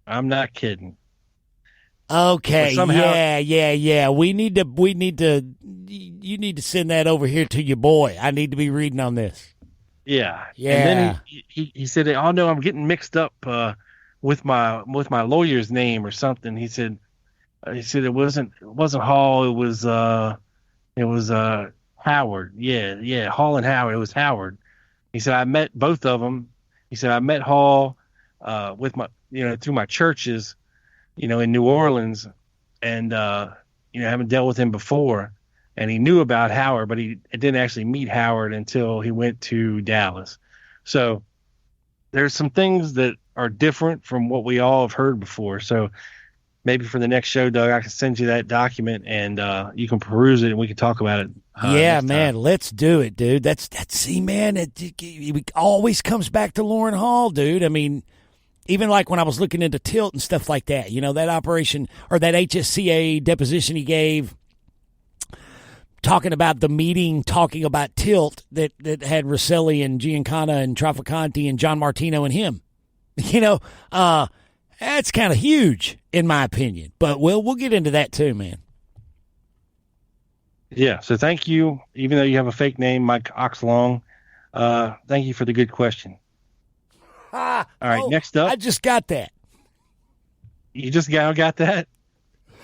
I'm not kidding. Okay. Yeah. We need to. You need to send that over here to your boy. I need to be reading on this. Yeah. Yeah. And then he said, "Oh no, I'm getting mixed up with my lawyer's name or something." He said it wasn't Hall. It was Howard. Yeah. Hall and Howard. It was Howard. He said I met both of them. He said I met Hall with my through my churches, in New Orleans, and haven't dealt with him before. And he knew about Howard, but he didn't actually meet Howard until he went to Dallas. So there's some things that are different from what we all have heard before. So maybe for the next show, Doug, I can send you that document and you can peruse it and we can talk about it. Yeah, man, let's do it, dude. See, man, it always comes back to Lauren Hall, dude. I mean, even like when I was looking into Tilt and stuff like that, that operation or that HSCA deposition he gave, talking about the meeting, talking about Tilt that had Rosselli and Giancana and Traficante and John Martino and him. That's kind of huge in my opinion. But we'll get into that too, man. Yeah, so thank you. Even though you have a fake name, Mike Oxlong, thank you for the good question. All right, next up. I just got that. You just got that?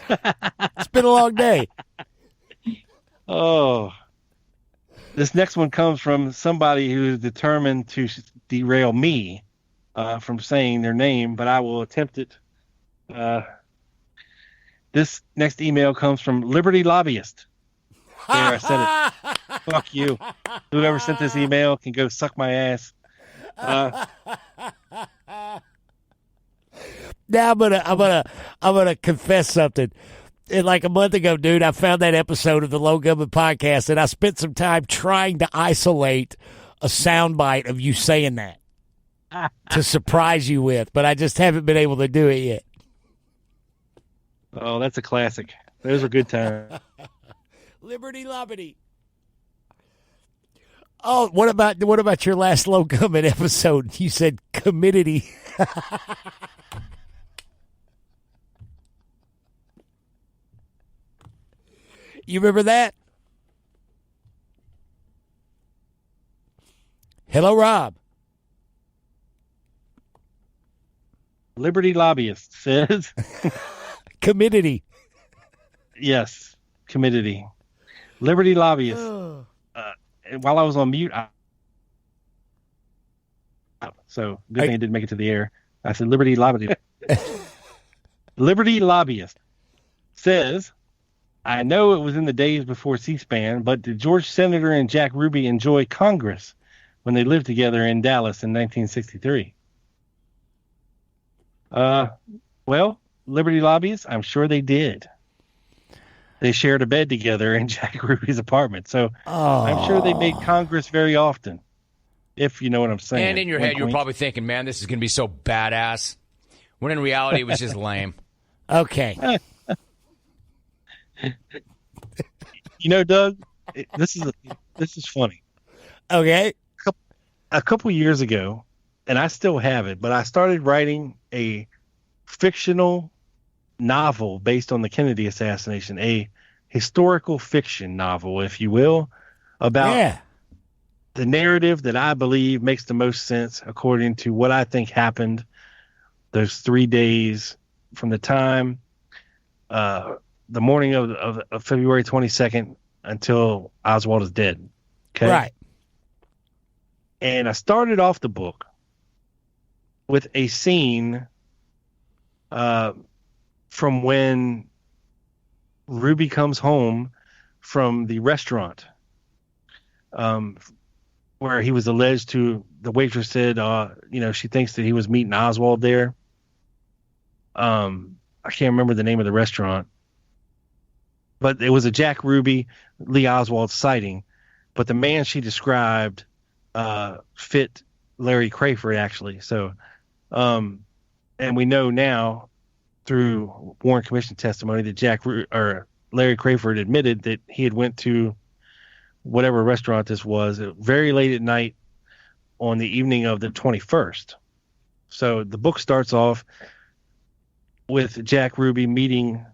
It's been a long day. Oh. This next one comes from somebody who is determined to derail me from saying their name, but I will attempt it. This next email comes from Liberty Lobbyist. There, I said it. Fuck you. Whoever sent this email can go suck my ass. Now I'm gonna confess something. Like a month ago, dude, I found that episode of the Low Government Podcast, and I spent some time trying to isolate a soundbite of you saying that to surprise you with, but I just haven't been able to do it yet. Oh, that's a classic. Those are good times. Liberty Lobbity. Oh, what about your last Low Government episode? You said committee. You remember that? Hello, Rob. Liberty Lobbyist says. Committee. Yes, committee. Liberty Lobbyist. While I was on mute, so good thing I didn't make it to the air. I said Liberty Lobbyist. Liberty Lobbyist says, I know it was in the days before C-SPAN, but did George Senator and Jack Ruby enjoy Congress when they lived together in Dallas in 1963? Well, Liberty Lobbyist, I'm sure they did. They shared a bed together in Jack Ruby's apartment, so I'm sure they made Congress very often, if you know what I'm saying. And in your head, you're probably thinking, man, this is going to be so badass, when in reality, it was just lame. Okay. Doug, this is funny. Okay. A couple years ago, and I still have it, but I started writing a fictional novel based on the Kennedy assassination, a historical fiction novel, if you will, about the narrative that I believe makes the most sense according to what I think happened those 3 days from the time, the morning of February 22nd until Oswald is dead. Okay. Right. And I started off the book with a scene from when Ruby comes home from the restaurant, where he was alleged to, the waitress said, she thinks that he was meeting Oswald there. I can't remember the name of the restaurant, but it was a Jack Ruby, Lee Oswald sighting. But the man she described fit Larry Crafard, actually. So, and we know now through Warren Commission testimony that Larry Crafard admitted that he had went to whatever restaurant this was very late at night on the evening of the 21st. So the book starts off with Jack Ruby meeting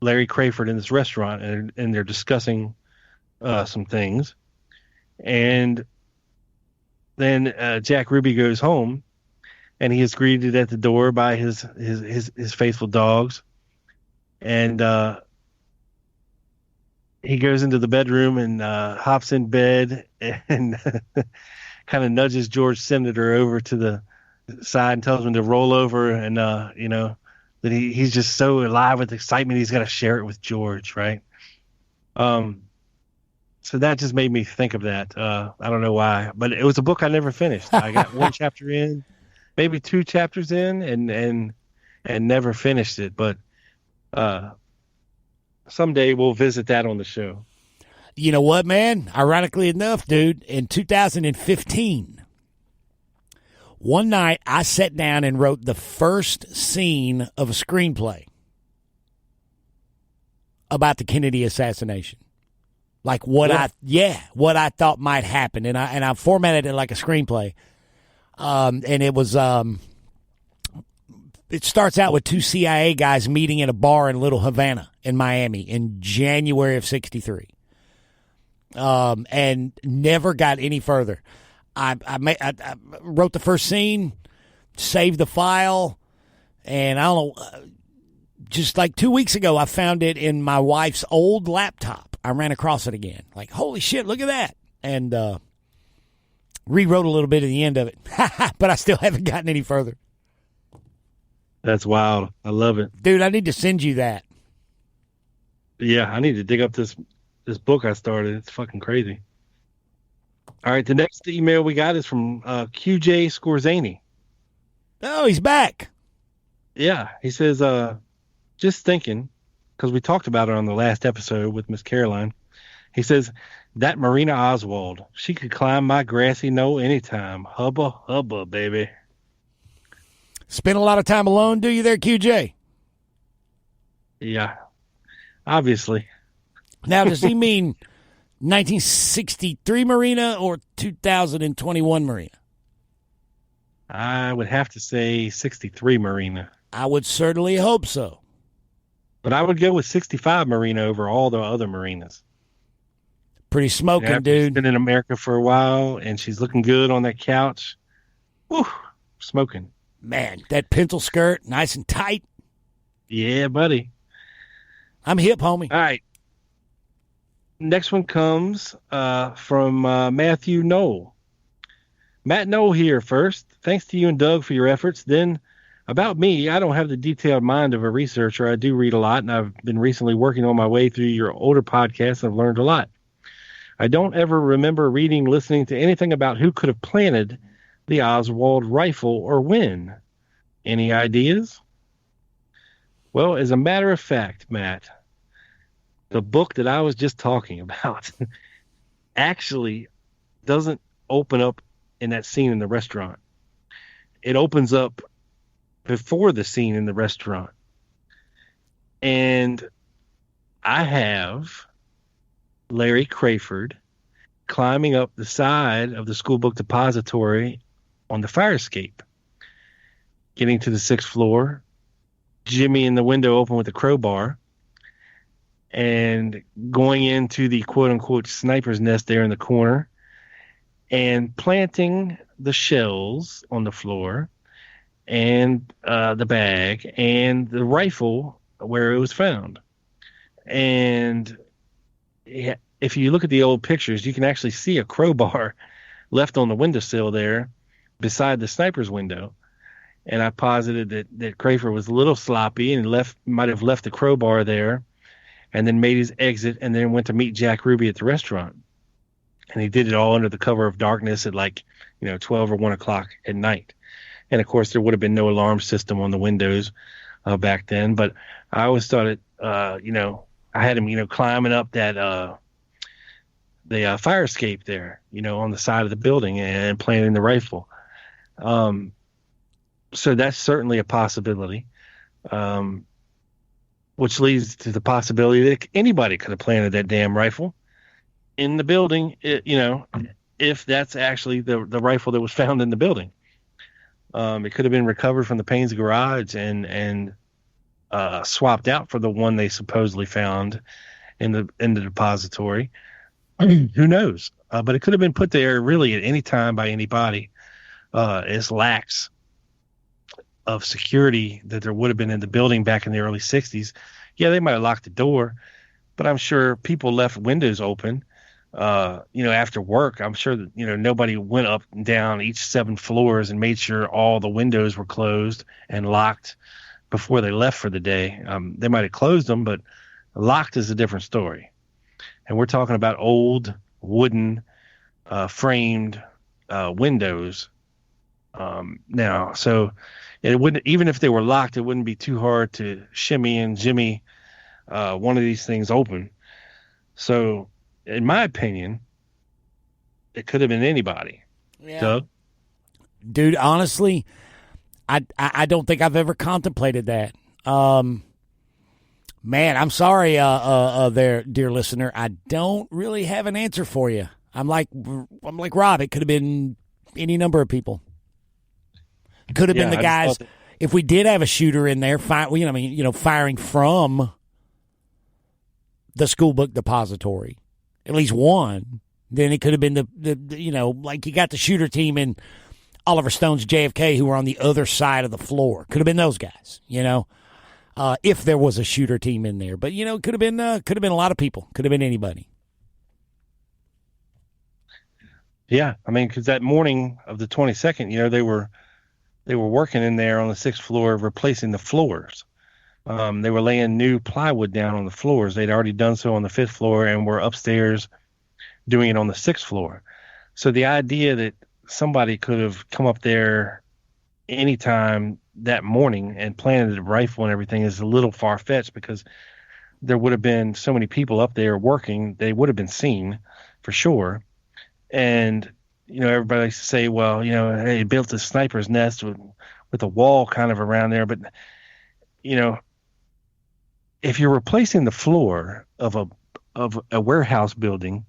Larry Crafard in this restaurant, and they're discussing some things. And then Jack Ruby goes home, and he is greeted at the door by his faithful dogs. And he goes into the bedroom and hops in bed and kind of nudges George Senator over to the side and tells him to roll over, and that he's just so alive with excitement he's got to share it with George, right? So that just made me think of that. I don't know why, but it was a book I never finished. I got one chapter in, maybe 2 chapters in, and never finished it. But Someday we'll visit that on the show. You know what, man? Ironically enough, dude, in 2015, one night I sat down and wrote the first scene of a screenplay about the Kennedy assassination. Like what I thought might happen. And I formatted it like a screenplay. And it was, it starts out with two CIA guys meeting in a bar in Little Havana in Miami in January of 63. And never got any further. I wrote the first scene, saved the file, and I don't know, just like 2 weeks ago, I found it in my wife's old laptop. I ran across it again. Like, holy shit, look at that. And rewrote a little bit at the end of it. But I still haven't gotten any further. That's wild. I love it. Dude, I need to send you that. Yeah, I need to dig up this book I started. It's fucking crazy. All right, the next email we got is from QJ Scorzani. Oh, he's back. Yeah, he says, just thinking, because we talked about it on the last episode with Miss Caroline. He says, that Marina Oswald, she could climb my grassy knoll anytime. Hubba, hubba, baby. Spend a lot of time alone, do you there, QJ? Yeah, obviously. Now, does he mean 1963 Marina or 2021 Marina? I would have to say 63 Marina. I would certainly hope so. But I would go with 65 Marina over all the other Marinas. Pretty smoking, dude. She's been in America for a while, and she's looking good on that couch. Woo, smoking. Man, that pencil skirt, nice and tight. Yeah, buddy. I'm hip, homie. All right. Next one comes from Matthew Knoll. Matt Knoll here first. Thanks to you and Doug for your efforts. Then, about me, I don't have the detailed mind of a researcher. I do read a lot, and I've been recently working on my way through your older podcasts, and I've learned a lot. I don't ever remember reading, listening to anything about who could have planted the Oswald rifle or when. Any ideas? Well, as a matter of fact, Matt, the book that I was just talking about actually doesn't open up in that scene in the restaurant. It opens up before the scene in the restaurant. And I have Larry Crafard climbing up the side of the school book depository on the fire escape, getting to the 6th floor, Jimmy in the window open with a crowbar, and going into the quote-unquote sniper's nest there in the corner and planting the shells on the floor and the bag and the rifle where it was found. And if you look at the old pictures, you can actually see a crowbar left on the windowsill there beside the sniper's window. And I posited that Crafard was a little sloppy and might have left the crowbar there and then made his exit and then went to meet Jack Ruby at the restaurant. And he did it all under the cover of darkness at 12 or 1 o'clock at night. And of course, there would have been no alarm system on the windows back then. But I always thought it, I had him, climbing up that the fire escape there, on the side of the building and planting the rifle. So that's certainly a possibility, which leads to the possibility that anybody could have planted that damn rifle in the building, if that's actually the rifle that was found in the building. It could have been recovered from the Payne's garage and swapped out for the one they supposedly found in the depository. Who knows? But it could have been put there really at any time by anybody. It's lax of security that there would have been in the building back in the early 60s. Yeah, they might have locked the door, but I'm sure people left windows open, after work. I'm sure that, nobody went up and down each 7 floors and made sure all the windows were closed and locked before they left for the day. They might have closed them, but locked is a different story. And we're talking about old wooden framed windows now. So it wouldn't, even if they were locked, it wouldn't be too hard to shimmy and jimmy one of these things open. So, in my opinion, it could have been anybody. Yeah. Doug? Dude, honestly, I don't think I've ever contemplated that. Man, I'm sorry, there, dear listener. I don't really have an answer for you. I'm like Rob. It could have been any number of people. Could have been the guys. If we did have a shooter in there, firing from the school book depository, at least one, then it could have been the like you got the shooter team in Oliver Stone's JFK who were on the other side of the floor. Could have been those guys, if there was a shooter team in there. But it could have been a lot of people. Could have been anybody. Yeah, I mean, because that morning of the 22nd, they were working in there on the 6th floor, replacing the floors. They were laying new plywood down on the floors. They'd already done so on the 5th floor and were upstairs doing it on the 6th floor. So the idea that somebody could have come up there anytime that morning and planted a rifle and everything is a little far-fetched, because there would have been so many people up there working. They would have been seen for sure. And, everybody likes to say, well, hey, built a sniper's nest with a wall kind of around there. But, if you're replacing the floor of a warehouse building,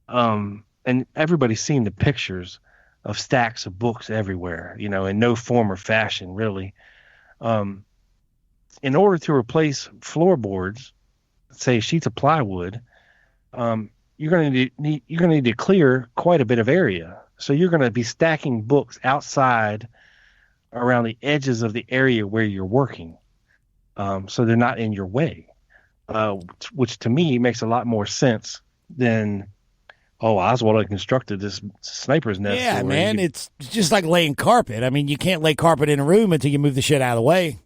and everybody's seen the pictures of stacks of books everywhere, in no form or fashion, really. In order to replace floorboards, say sheets of plywood, you're going to need to clear quite a bit of area. So you're going to be stacking books outside around the edges of the area where you're working. So they're not in your way, which to me makes a lot more sense than, Oswald had constructed this sniper's nest. Yeah, man, it's just like laying carpet. I mean, you can't lay carpet in a room until you move the shit out of the way.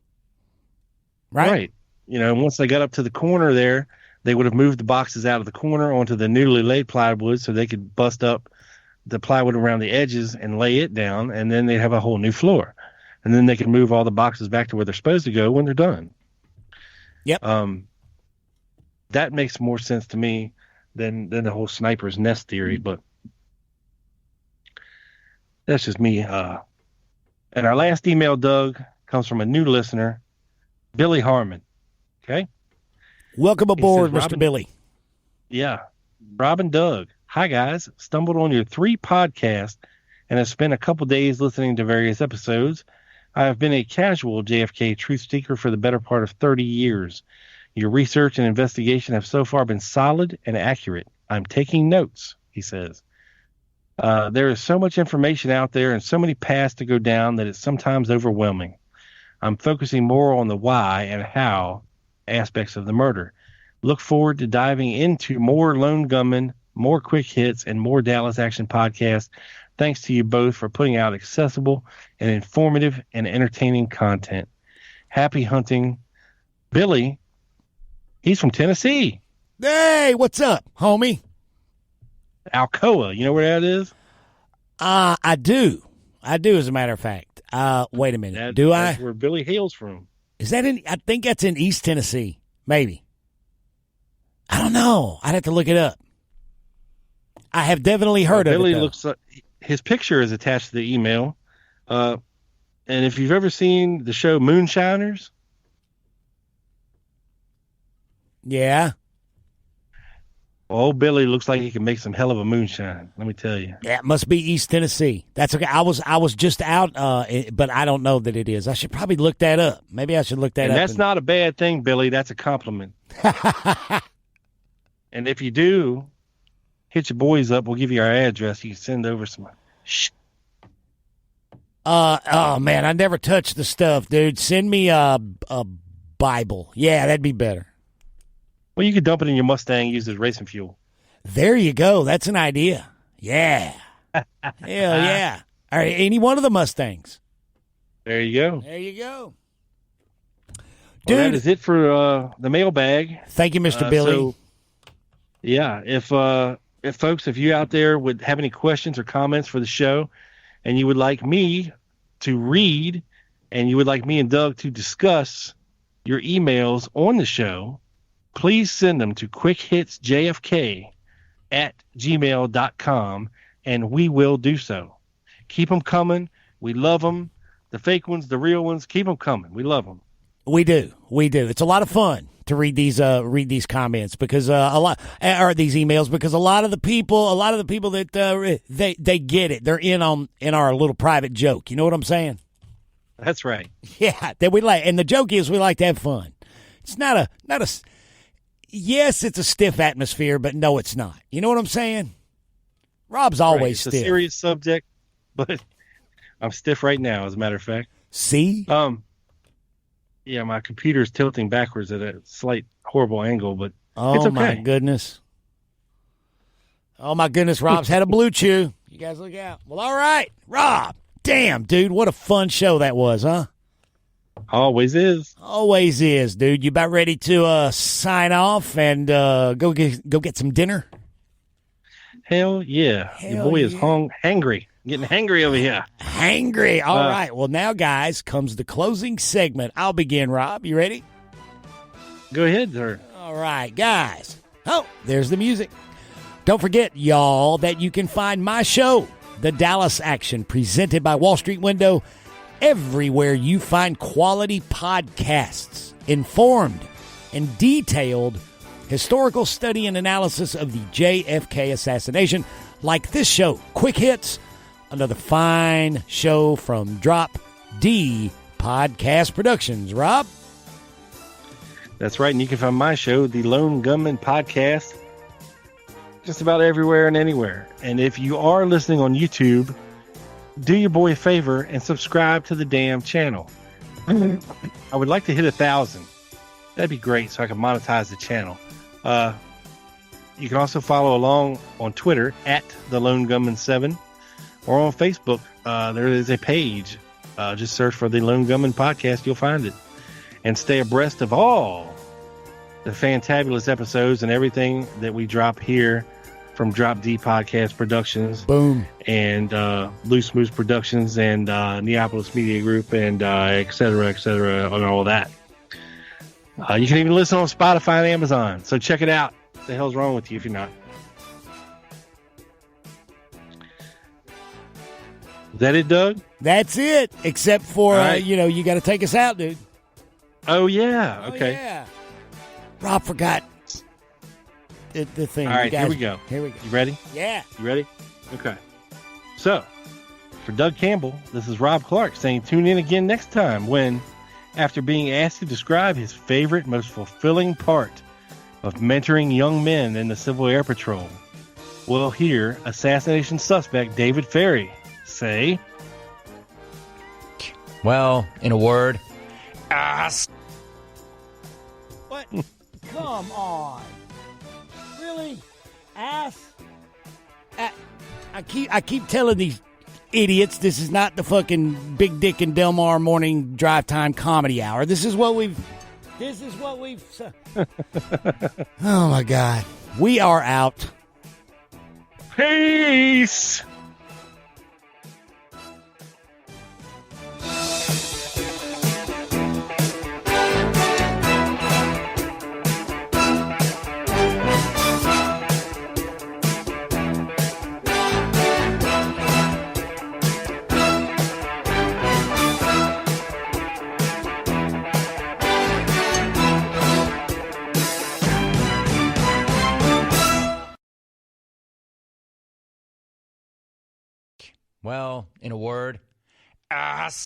Right. Once they got up to the corner there, they would have moved the boxes out of the corner onto the newly laid plywood so they could bust up the plywood around the edges and lay it down, and then they'd have a whole new floor. And then they can move all the boxes back to where they're supposed to go when they're done. Yep. That makes more sense to me than the whole sniper's nest theory, but that's just me. And our last email, Doug, comes from a new listener, Billy Harmon. Okay? Welcome aboard, Mr. Billy. Yeah. Rob and Doug. Hi, guys. Stumbled on your 3 podcasts and have spent a couple days listening to various episodes. I have been a casual JFK truth seeker for the better part of 30 years. Your research and investigation have so far been solid and accurate. I'm taking notes, he says. There is so much information out there and so many paths to go down that it's sometimes overwhelming. I'm focusing more on the why and how aspects of the murder. Look forward to diving into more Lone Gunman, more Quick Hits, and more Dallas Action podcasts. Thanks to you both for putting out accessible and informative and entertaining content. Happy hunting. Billy, he's from Tennessee. Hey, what's up, homie? Alcoa, you know where that is? I do, as a matter of fact. Wait a minute. That's where Billy hails from. Is that I think that's in East Tennessee. Maybe. I don't know. I'd have to look it up. I have definitely heard of it. Billy looks like his picture is attached to the email. And if you've ever seen the show Moonshiners. Yeah. Well, old Billy looks like he can make some hell of a moonshine. Let me tell you. Yeah, it must be East Tennessee. That's okay. I was just out, but I don't know that it is. I should probably look that up. Maybe I should look that up. And that's not a bad thing, Billy. That's a compliment. And if you do, hit your boys up. We'll give you our address. You can send over some. Oh man, I never touched the stuff, dude. Send me a Bible. Yeah, that'd be better. Well, you could dump it in your Mustang, use it as racing fuel. There you go. That's an idea. Yeah. Hell yeah. All right, any one of the Mustangs. There you go. There you go. Dude, well, that is it for the mailbag. Thank you, Mr. Billy. So, yeah, if folks, if you out there would have any questions or comments for the show, and you would like me to read and you would like me and Doug to discuss your emails on the show, please send them to quickhitsjfk@gmail.com, and we will do so. Keep them coming. We love them. The fake ones, the real ones, keep them coming. We love them. We do. It's a lot of fun to read these comments because these emails, because a lot of the people that they get it. They're in our little private joke. You know what I'm saying? That's right. Yeah, that we like, and the joke is we like to have fun. It's not a. Yes, it's a stiff atmosphere, but no, it's not. You know what I'm saying? Rob's always stiff. It's a serious subject, but I'm stiff right now, as a matter of fact. See? Yeah, my computer's tilting backwards at a slight horrible angle, but oh, it's okay. My goodness. Oh, my goodness, Rob's had a blue chew. You guys look out. Well, all right, Rob. Damn, dude, what a fun show that was, huh? Always is. Always is, dude. You about ready to sign off and go get some dinner? Hell yeah. Your boy is hangry. Getting hangry over here. Hangry. All right. Well, now, guys, comes the closing segment. I'll begin, Rob. You ready? Go ahead, sir. All right, guys. Oh, there's the music. Don't forget, y'all, that you can find my show, The Dallas Action, presented by Wall Street Window, everywhere you find quality podcasts, informed and detailed historical study and analysis of the JFK assassination, like this show, Quick Hits, another fine show from Drop D Podcast Productions. Rob? That's right, and you can find my show, The Lone Gunman Podcast, just about everywhere and anywhere. And if you are listening on YouTube, do your boy a favor and subscribe to the damn channel. I would like to hit 1,000. That'd be great, so I can monetize the channel. You can also follow along on Twitter at The Lone Gunman 7, or on Facebook. There is a page. Just search for The Lone Gunman Podcast. You'll find it. And stay abreast of all the fantabulous episodes and everything that we drop here from Drop D Podcast Productions. Boom. And Loose Moose Productions and Neapolis Media Group and et cetera, and all that. You can even listen on Spotify and Amazon. So check it out. What the hell's wrong with you if you're not? Is that it, Doug? That's it. Except for, right. You got to take us out, dude. Oh, yeah. Okay. Oh, yeah. Rob forgot the thing. All right, guys, here we go. You ready? Yeah. You ready? Okay. So, for Doug Campbell, this is Rob Clark saying tune in again next time when, after being asked to describe his favorite, most fulfilling part of mentoring young men in the Civil Air Patrol, we'll hear assassination suspect David Ferry say, well, in a word, ass. What? Come on. Really? Ass? I keep telling these idiots this is not the fucking Big Dick and Delmar morning drive time comedy hour. This is what we've Oh my God. We are out. Peace. Well, in a word, ass.